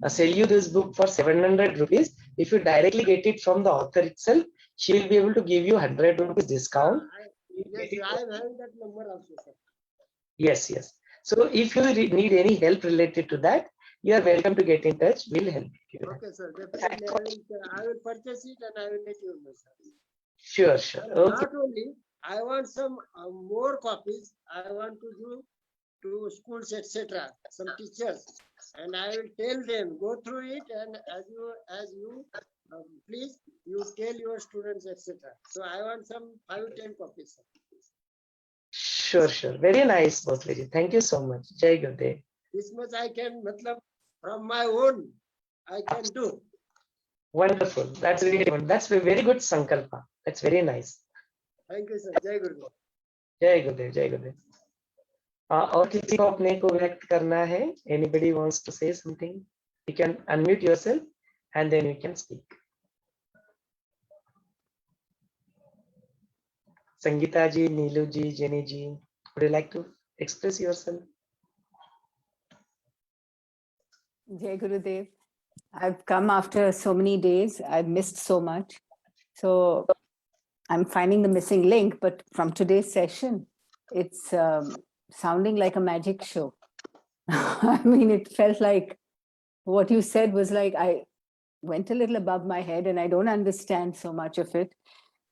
sell you this book for 700 rupees. If you directly get it from the author itself, she will be able to give you 100 rupees discount. Yes, I am having that number also, sir. Yes, yes. So if you need any help related to that, you are welcome to get in touch. We'll help you. Okay, sir. Definitely, I will purchase it and I will let you know, sir. Sure, sure. Okay. Not only, I want some more copies. I want to do to schools, etc. Some teachers, and I will tell them go through it, and as you please you tell your students, etc. So I want some 5-10 copies, sir. Sure, sure. Very nice, Bhosleji. Thank you so much. Jai Gurudev. This much I can, from my own, I can do. Wonderful. That's really good. That's a very good sankalpa. That's very nice. Thank you, sir. Jai Gurudev. जय गुरुदेव जय गुरुदेव और किसी को अपने को व्यक्त करना है anybody wants to say something you can unmute yourself and then you can speak Sangeeta ji Neelu ji Jenny ji would you like to express yourself Jai Gurudev. I've come after so many days. I've missed so much. So I'm finding the missing link, but from today's session, it's sounding like a magic show. I mean, it felt like what you said was like, I went a little above my head and I don't understand so much of it,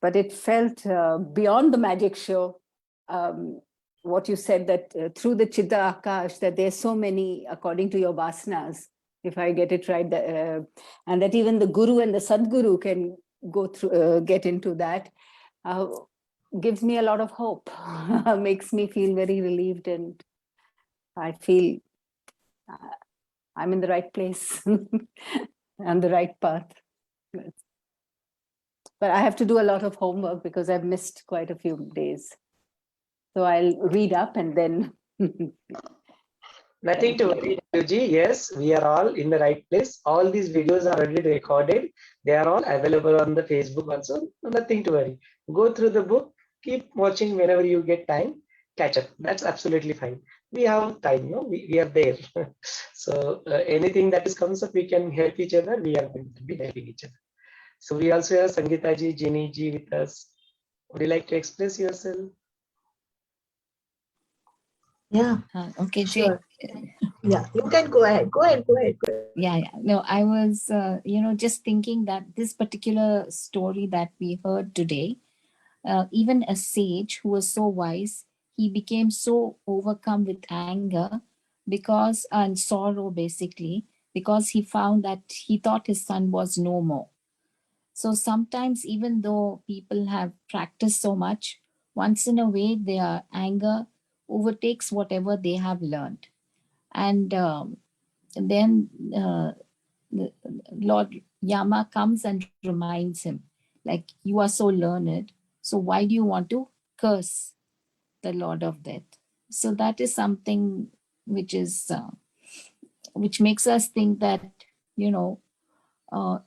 but it felt beyond the magic show. What you said that through the Chitta Akash, that there's so many, according to your vasanas, if I get it right, and that even the Guru and the Sadguru can go through, get into that, gives me a lot of hope, makes me feel very relieved, and I feel I'm in the right place, on the right path. but I have to do a lot of homework because I've missed quite a few days. So I'll read up and then. Nothing to worry, Yuji. Yes, we are all in the right place. All these videos are already recorded. They are all available on the Facebook also. Nothing to worry. Go through the book. Keep watching whenever you get time. Catch up. That's absolutely fine. We have time. No, we are there. So anything that is comes up, we can help each other. We are going to be helping each other. So we also have Sangeeta ji, Jenny ji with us. Would you like to express yourself? Yeah. Okay, Sure. Yeah, you can go ahead. Go ahead. Yeah. No, I was, just thinking that this particular story that we heard today, even a sage who was so wise, he became so overcome with anger and sorrow, basically, because he found that he thought his son was no more. So sometimes, even though people have practiced so much, once in a way, their anger overtakes whatever they have learned. And then the Lord Yama comes and reminds him, like, you are so learned, so why do you want to curse the Lord of Death? So that is something which is which makes us think that,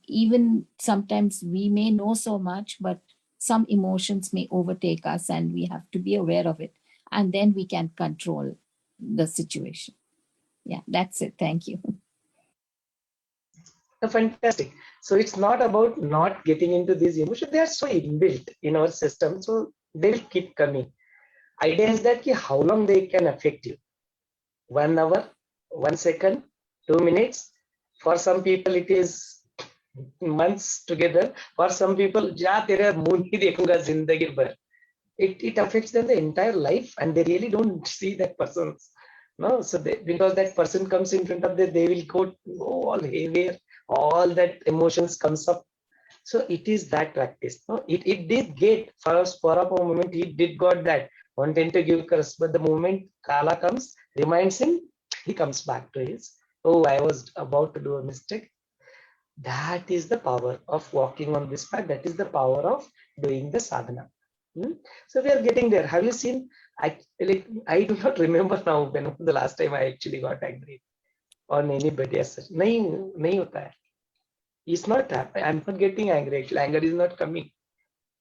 even sometimes we may know so much, but some emotions may overtake us and we have to be aware of it. And then we can control the situation. Yeah, that's it. Thank you. Fantastic. So it's not about not getting into these emotions. They are so inbuilt in our system. So they will keep coming. Idea is that how long they can affect you. 1 hour, 1 second, 2 minutes. For some people, it is months together. For some people, ja tera moon hi dekhuga zindagi bhar. It affects them the entire life, and they really don't see that person. No, so because that person comes in front of them, they will go all haywire. All that emotions comes up. So it is that practice. No, it did get for us for a moment. He did got that wanting to give curse, but the moment Kala comes, reminds him, he comes back to his. Oh, I was about to do a mistake. That is the power of walking on this path. That is the power of doing the sadhana. So we are getting there. Have you seen? I do not remember now when the last time I actually got angry on anybody as such. Nahi hota hai. It's not happening. I'm not getting angry. Actually, anger is not coming.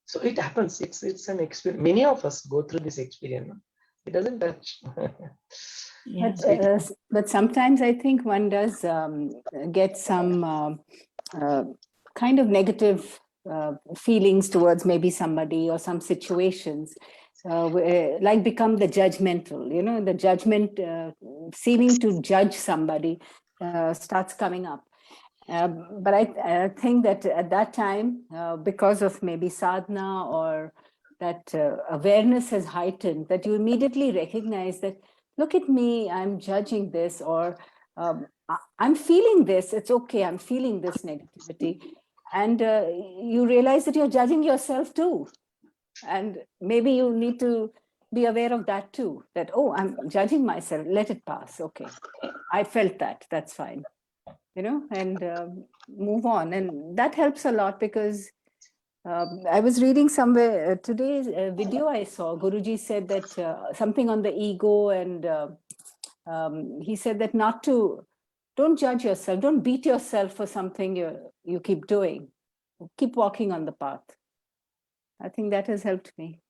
So it happens. It's an experience. Many of us go through this experience. No? It doesn't touch. But sometimes I think one does get some kind of negative feelings towards maybe somebody or some situations, like become the judgmental, the judgment, seeming to judge somebody starts coming up. But I think that at that time, because of maybe sadhana or that awareness has heightened, that you immediately recognize that, look at me, I'm judging this, or I'm feeling this, it's okay, I'm feeling this negativity. And you realize that you're judging yourself too. And maybe you need to be aware of that too, that, oh, I'm judging myself, let it pass, okay. I felt that, that's fine. And move on. And that helps a lot because I was reading somewhere today's video I saw, Guruji said that something on the ego, and he said that don't judge yourself, don't beat yourself for something you keep doing, keep walking on the path. I think that has helped me.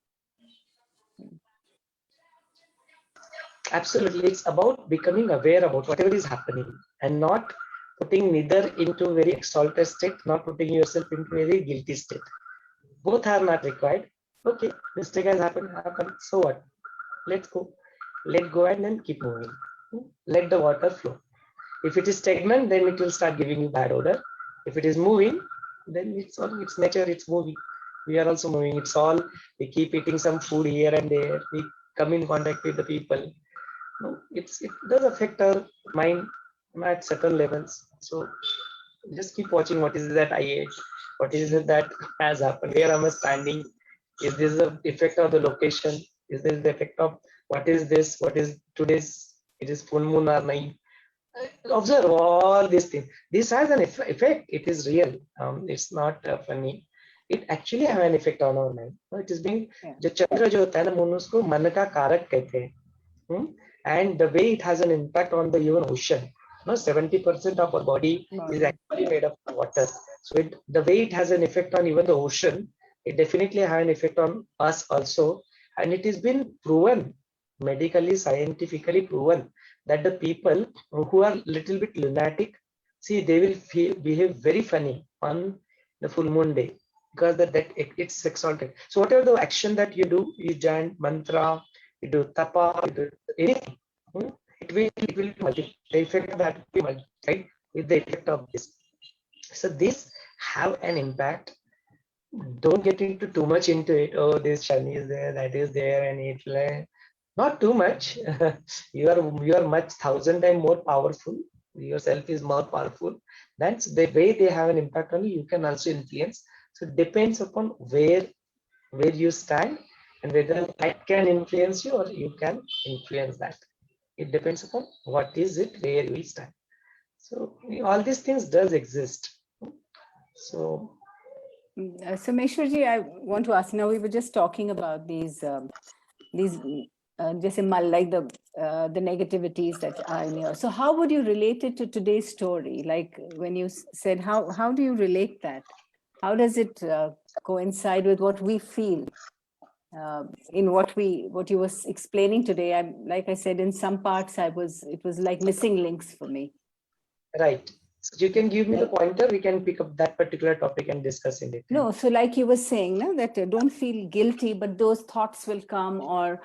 Absolutely. It's about becoming aware about whatever is happening and not putting neither into very exalted state, not putting yourself into very guilty state. Both are not required. Okay, mistake has happened. So what? Let's go. Let go and then keep moving. Let the water flow. If it is stagnant, then it will start giving you bad odor. If it is moving, then it's nature, it's moving. We are also moving. It's all, we keep eating some food here and there. We come in contact with the people. It does affect our mind at certain levels. So just keep watching what is it that I ate, what is it that has happened, where am I standing, is this the effect of the location, is this the effect of what is this, what is today's, it is full moon or night. Observe all these things. This has an effect. It is real. It's not funny. it actually have an effect on our mind. It is being, Yeah. जो चंद्र जो होता है ना, मन उसको मन का कारक कहते हैं. And the way it has an impact on the even ocean. 70% of our body is actually made of water. So the way it has an effect on even the ocean, it definitely has an effect on us also. And it has been proven, medically, scientifically proven, that the people who are little bit lunatic, see, they will behave very funny on the full moon day, because it's exalted. So whatever the action that you do, you chant mantra, you do tapa, you do anything, it will multiply. The effect of that will be multiplied with the effect of this. So this have an impact. Don't get into too much into it. Oh, this shani is there, that is there, and it like not too much. you are much 1,000 times more powerful. Yourself is more powerful. That's the way they have an impact on you. You can also influence. So it depends upon where you stand and whether that can influence you or you can influence that. It depends upon what is it, where we stand. So all these things does exist. So Someshwarji, I want to ask, now we were just talking about these just like the negativities that are in your. So how would you relate it to today's story? Like when you said, how do you relate that? How does it coincide with what we feel? In what you were explaining today, like I said, in some parts it was like missing links for me. Right. So you can give me the pointer, we can pick up that particular topic and discuss in it. No, so like you were saying, no, that don't feel guilty, but those thoughts will come, or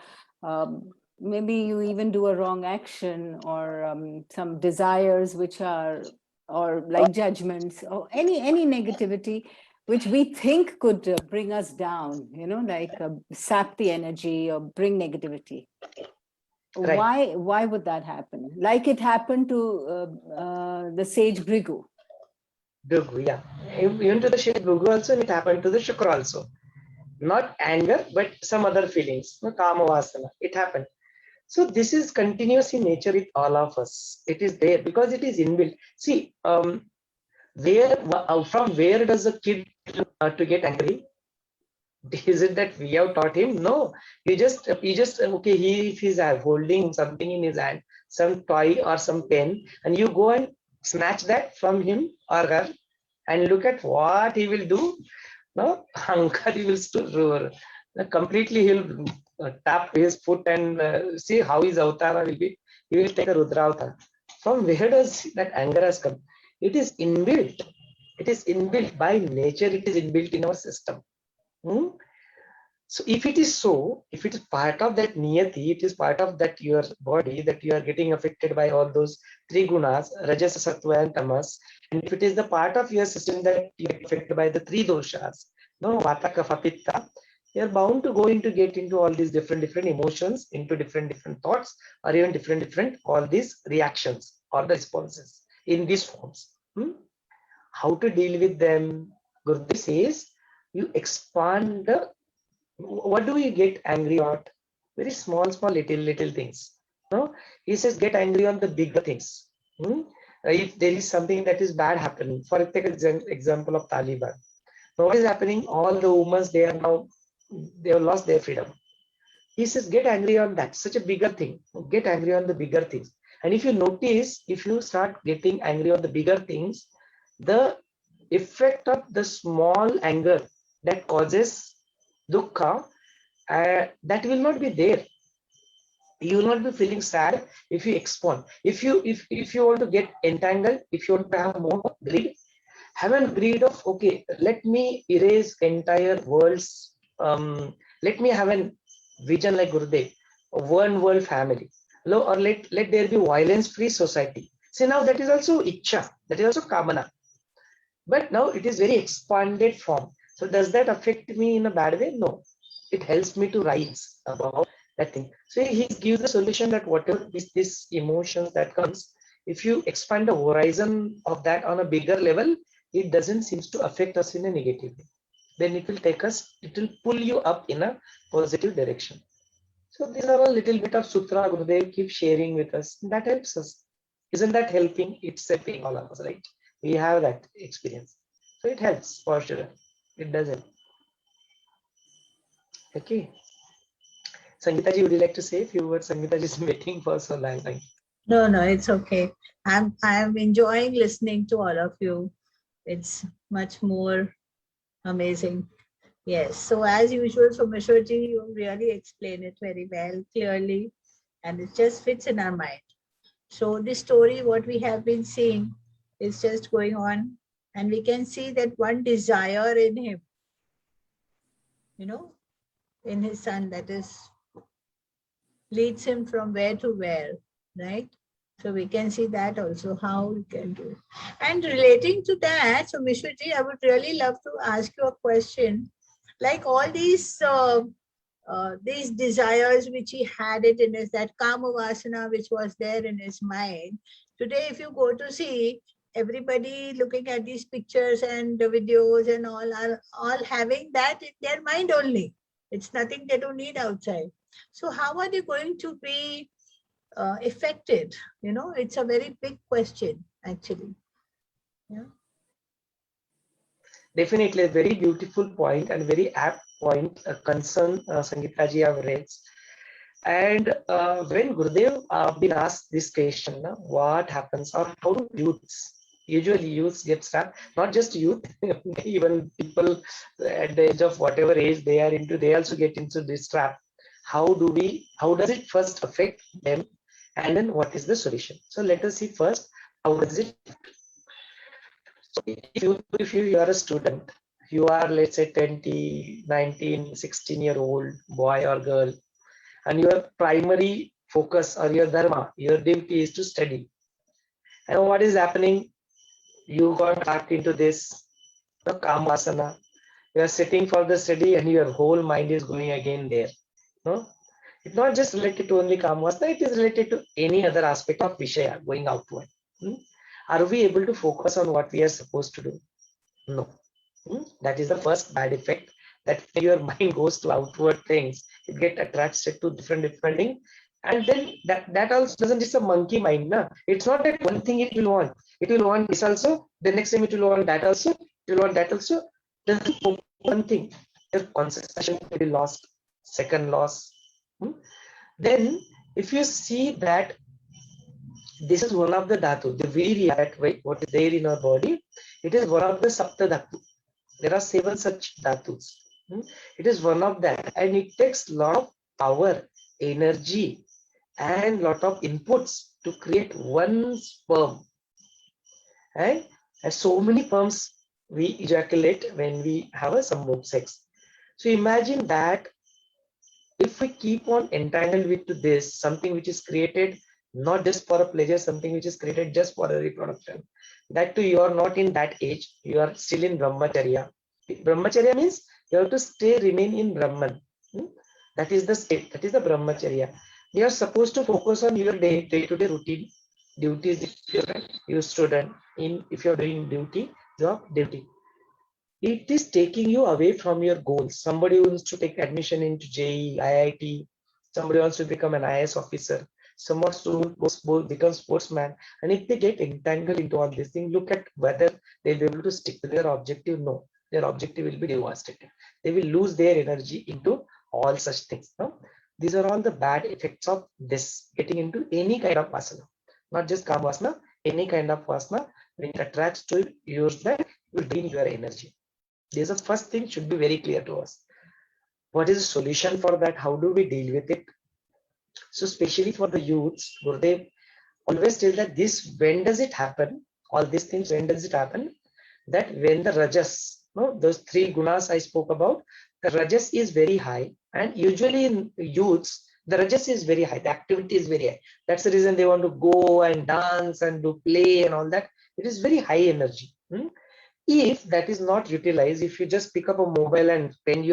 maybe you even do a wrong action, or some desires which are, or like judgments, or any negativity which we think could bring us down, like sap the energy or bring negativity. Right. Why would that happen? Like it happened to the sage Bhrugu. Bhrugu, yeah. Even to the sage Bhrugu also, and it happened to the Shukra also. Not anger, but some other feelings. No, kama vasana. It happened. So this is continuous in nature with all of us. It is there because it is inbuilt. See, from where does a kid to get angry? Is it that we have taught him? No, he just okay. If he's holding something in his hand, some toy or some pen, and you go and snatch that from him or her, and look at what he will do. No, Hankar, he will completely. He'll tap his foot and see how his avatara will be. He will take a Rudra avatar. From where does that anger has come? It is inbuilt. It is inbuilt by nature. It is inbuilt in our system. So if it is part of that niyati, it is part of that your body, that you are getting affected by all those three gunas, rajas, sattva and tamas. And if it is the part of your system that you are affected by the three doshas, no, vata, kapha, pitta, you are bound to get into all these different emotions, into different thoughts, or even different all these reactions or the responses in these forms. How to deal with them? Gurudev says, you expand the. What do we get angry at? Very small little things. No, he says get angry on the bigger things. If there is something that is bad happening, for example of Taliban. Now what is happening? All the women, they have lost their freedom. He says get angry on that. Such a bigger thing. Get angry on the bigger things. And if you notice, if you start getting angry on the bigger things, the effect of the small anger that causes dukkha, that will not be there. You will not be feeling sad if you expand. If you want to get entangled, if you want to have more greed, have a greed of, okay, let me erase entire world's, let me have a vision like Gurudev, one world family, or let there be violence-free society. See, now that is also ichcha, that is also kamana, but now it is very expanded form. So does that affect me in a bad way? No, it helps me to rise above that thing. So he gives the solution that whatever this emotions that comes, if you expand the horizon of that on a bigger level, it doesn't seem to affect us in a negative way. Then it will pull you up in a positive direction. So these are a little bit of sutra Gurudev keep sharing with us. That helps us. Isn't that helping? It's helping all of us, right? We have that experience. So it helps for sure. It does help. Okay. Sangeeta ji, would you like to say a few words? Sangeeta ji is waiting for so long time. No, no, it's okay. I'm enjoying listening to all of you. It's much more amazing. Yes. So as usual, Someshwarji, you really explain it very well, clearly, and it just fits in our mind. So this story, what we have been seeing, is just going on, and we can see that one desire in him, in his son, that is leads him from where to where, right? So we can see that also, how we can do. And relating to that, so Mishwaji, I would really love to ask you a question. Like all these desires which he had it in his, that kama vasana which was there in his mind. Today, if you go to see, everybody looking at these pictures and the videos and all are all having that in their mind only. It's nothing they don't need outside. So how are they going to be affected? It's a very big question, actually. Yeah. Definitely a very beautiful point and very apt point, a concern Sangeeta ji have raised. And when Gurudev been asked this question, what happens or how do usually youths get stuck, not just youth, even people at the age of whatever age they are into, they also get into this trap. How does it first affect them? And then what is the solution? So let us see first, how does it? So if you are a student, you are, let's say 20, 19, 16-year-old boy or girl, and your primary focus or your dharma, your duty is to study. And what is happening? You got trapped into this kama vasana. You are sitting for the study and your whole mind is going again there. No? It's not just related to only kama vasana, it is related to any other aspect of Vishaya going outward. Are we able to focus on what we are supposed to do? No. That is the first bad effect, that when your mind goes to outward things, it gets attracted to different things. And then that also doesn't, it's a monkey mind. Na? It's not that one thing it will want. It will want this also, the next time it will want that also, it will want that also. Doesn't focus on one thing. Your concentration will be lost, second loss. Then if you see that this is one of the dhatu, the virya, that what is there in our body, it is one of the sapta dhatu. There are 7 such dhatus. It is one of that, and it takes a lot of power, energy, and lot of inputs to create one sperm. And so many sperms we ejaculate when we have a sambhog sex. So imagine that if we keep on entangled with this, something which is created not just for a pleasure, something which is created just for a reproduction. That too, you are not in that age, you are still in brahmacharya. Brahmacharya means you have to remain in Brahman. That is the state, that is the brahmacharya. You are supposed to focus on your day-to-day routine, duties. If you're a student, if you're doing job duty, it is taking you away from your goals. Somebody wants to take admission into JEE, IIT, somebody wants to become an IAS officer, someone to become sportsman, and if they get entangled into all these things, look at whether they'll be able to stick to their objective. No, their objective will be devastated. They will lose their energy into all such things. No? These are all the bad effects of this, getting into any kind of vasana, not just kama vasana, any kind of vasana. When it attracts to yours, that will drain your energy. This is the first thing should be very clear to us. What is the solution for that? How do we deal with it? So especially for the youths, Gurudev always tell that when does it happen? All these things, when does it happen? That when the rajas, those 3 gunas I spoke about, the rajas is very high, and usually in youths, the rajas is very high, the activity is very high. That's the reason they want to go and dance and do play and all that. It is very high energy. If that is not utilized, if you just pick up a mobile and spend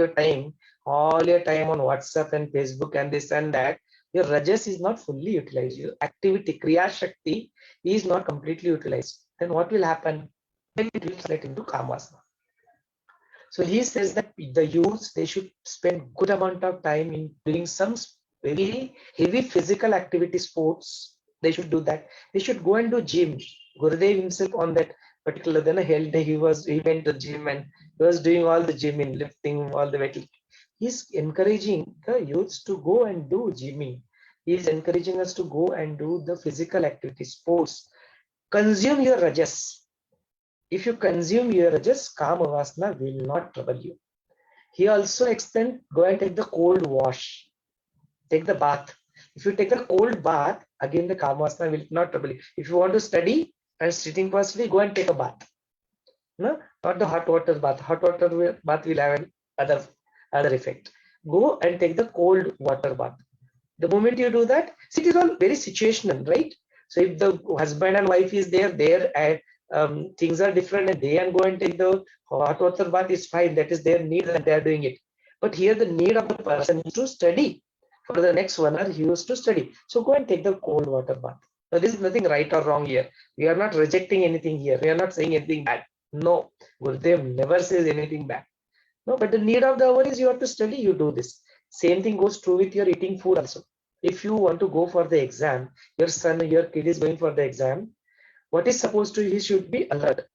all your time on WhatsApp and Facebook and this and that, your rajas is not fully utilized. Your activity, kriya shakti, is not completely utilized. Then what will happen? Then it will get into kama vasana. So he says that the youths, they should spend good amount of time in doing some very heavy physical activity, sports. They should do that. They should go and do gym. Gurudev himself on that particular held day, he went to gym and he was doing all the gym in lifting, all the weight. He's encouraging the youths to go and do gymming. He is encouraging us to go and do the physical activity, sports. Consume your rajas. If you consume your rajas, Kama Vasana will not trouble you. He also explained, go and take the cold wash. Take the bath. If you take the cold bath, again the Kama Vasana will not trouble you. If you want to study and sitting peacefully, go and take a bath. No, not the hot water bath. Hot water bath will have other effect. Go and take the cold water bath. The moment you do that, see, it is all very situational, right? So if the husband and wife is there and things are different, and they are going to take the hot water bath, is fine. That is their need and they are doing it. But here the need of the person is to study. For the next 1 hour, he used to study. So go and take the cold water bath. Now, there is nothing right or wrong here. We are not rejecting anything here. We are not saying anything bad. No, Gurudev never says anything bad. No, but the need of the hour is you have to study, you do this. Same thing goes true with your eating food also. If you want to go for the exam, your son, your kid is going for the exam, what is supposed to, he should be alert.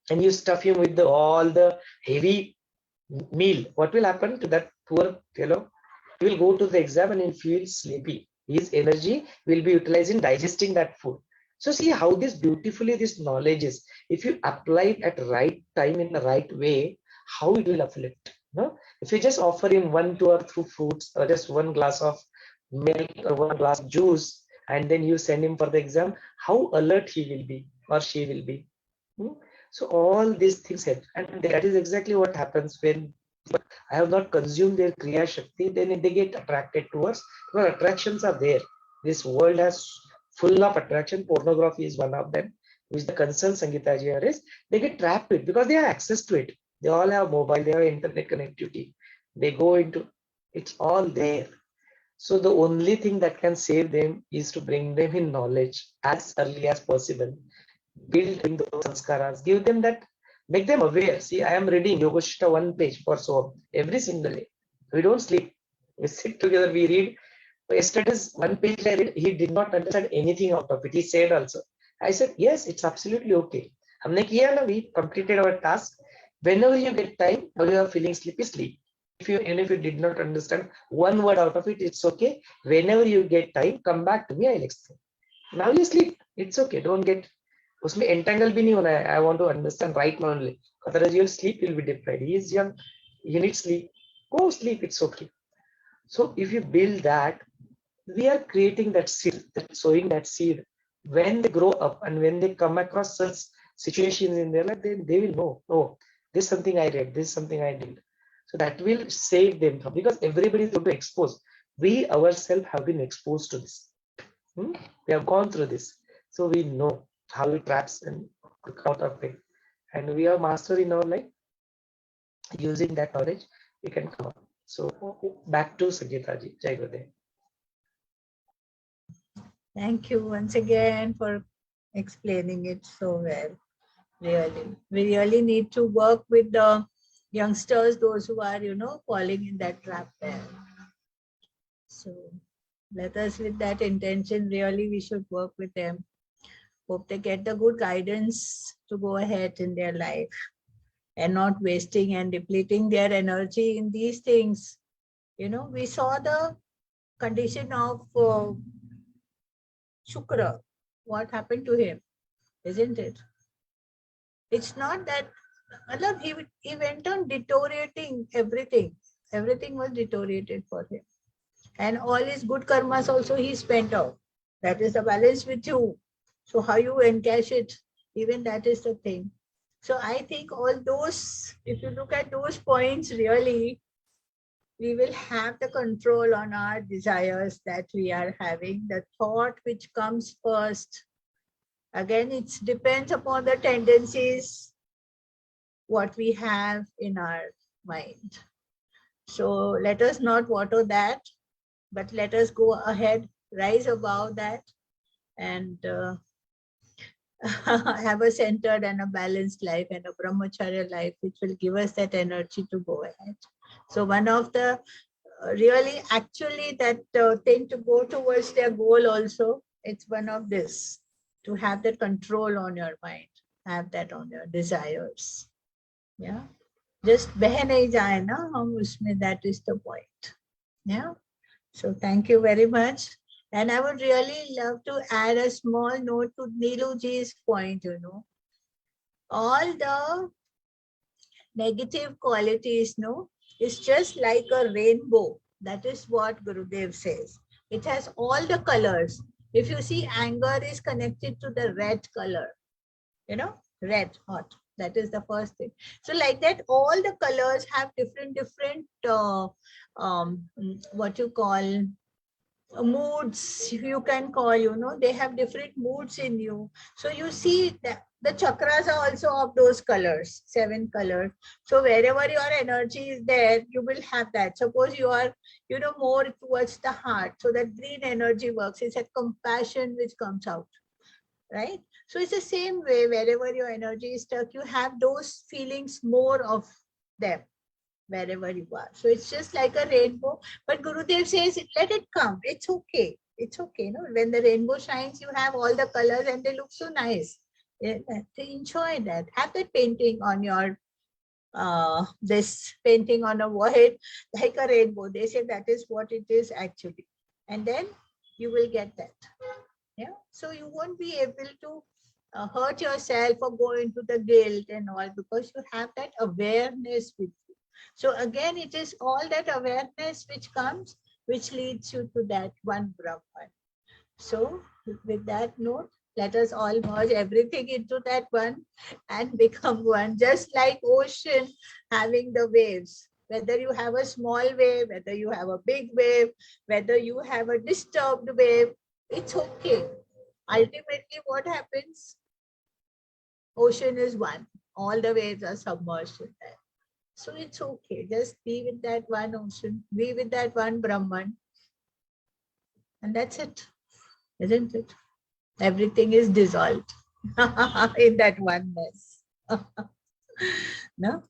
And you stuff him with all the heavy meal. What will happen to that poor fellow? He will go to the exam and he'll feel sleepy. His energy will be utilized in digesting that food. So see how this beautifully this knowledge is. If you apply it at right time in the right way, how it will uplift. No? If you just offer him 1, 2 or 3 fruits or just 1 glass of milk or 1 glass of juice, and then you send him for the exam, how alert he will be or she will be. So all these things help, and that is exactly what happens when I have not consumed their Kriya Shakti, then they get attracted towards, because attractions are there. This world has full of attraction. Pornography is one of them, which the concern Sangeeta ji is. They get trapped with because they have access to it. They all have mobile, they have internet connectivity. They go into, it's all there. So the only thing that can save them is to bring them in knowledge as early as possible. Build in those sanskaras, give them that, make them aware. See, I am reading Yog Vaashishtha 1 page for so every single day. We don't sleep. We sit together, we read. Yesterday's 1 page I read, he did not understand anything out of it. He said also. I said, yes, it's absolutely okay. हमने किया ना, we completed our task. Whenever you get time, or you are feeling sleepy, sleep. Even if you did not understand 1 word out of it, it's okay. Whenever you get time, come back to me, I'll explain. Now you sleep. It's okay. Don't get उसमें entangle भी नहीं होना है. I want to understand right now only. Otherwise, your sleep will be deprived. He is young. He needs sleep. Go sleep. It's okay. So if you build that, we are creating that seed, sowing that seed. When they grow up and when they come across such situations in their life, they will know, oh, this is something I read, this is something I did. So that will save them from, because everybody is going to expose. We ourselves have been exposed to this. We have gone through this. So we know how it traps and out of it. And we are master in our life. Using that knowledge, we can come up. So back to Sangeeta ji. Jai Gurudev. Thank you once again for explaining it so well. Really, we really need to work with the youngsters, those who are, falling in that trap there. So let us, with that intention, really we should work with them. Hope they get the good guidance to go ahead in their life and not wasting and depleting their energy in these things. We saw the condition of Shukra, what happened to him, isn't it? It's not that he went on deteriorating everything. Everything was deteriorated for him. And all his good karmas also he spent out. That is the balance with you. So how you encash it, even that is the thing. So I think all those, if you look at those points, really, we will have the control on our desires that we are having, the thought which comes first. Again, it depends upon the tendencies, what we have in our mind. So let us not water that, but let us go ahead, rise above that, and have a centered and a balanced life and a brahmacharya life, which will give us that energy to go ahead. So one of the really actually that thing to go towards their goal also, it's one of this, to have that control on your mind, have that on your desires. Yeah. just बह नहीं जाए ना हम उसमें, that is the point. Yeah. So thank you very much. And I would really love to add a small note to Neeluji's point, all the negative qualities, is just like a rainbow. That is what Gurudev says. It has all the colors. If you see, anger is connected to the red color, red, hot. That is the first thing. So like that, all the colors have different what you call moods, you can call, they have different moods in you. So you see that the chakras are also of those colors, 7 colors. So wherever your energy is there, you will have that. Suppose you are, more towards the heart. So that green energy works. It's a compassion which comes out, right? So it's the same way, wherever your energy is stuck, you have those feelings, more of them, wherever you are. So it's just like a rainbow. But Gurudev says, let it come. It's okay. It's okay. When the rainbow shines, you have all the colors and they look so nice. Yeah, to enjoy that. Have that painting on your, this painting on a void, like a rainbow. They say that is what it is actually. And then you will get that. Yeah. So you won't be able to hurt yourself or go into the guilt and all, because you have that awareness with you. So again, it is all that awareness which comes, which leads you to that one Brahman. So with that note, let us all merge everything into that one and become one, just like ocean having the waves. Whether you have a small wave, whether you have a big wave, whether you have a disturbed wave, it's okay. Ultimately, what happens? Ocean is one. All the waves are submerged in that. So it's okay. Just be with that one ocean, be with that one Brahman. And that's it, isn't it? Everything is dissolved in that oneness. No?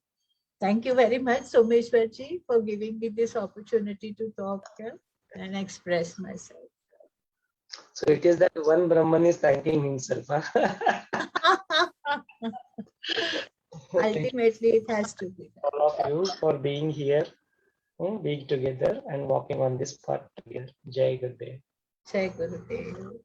Thank you very much, Someshwarji, for giving me this opportunity to talk here and express myself. So it is that one Brahman is thanking himself. Ultimately, it has to be that. All of you for being here, being together and walking on this path together. Jai Gurudev. Jai Gurudev.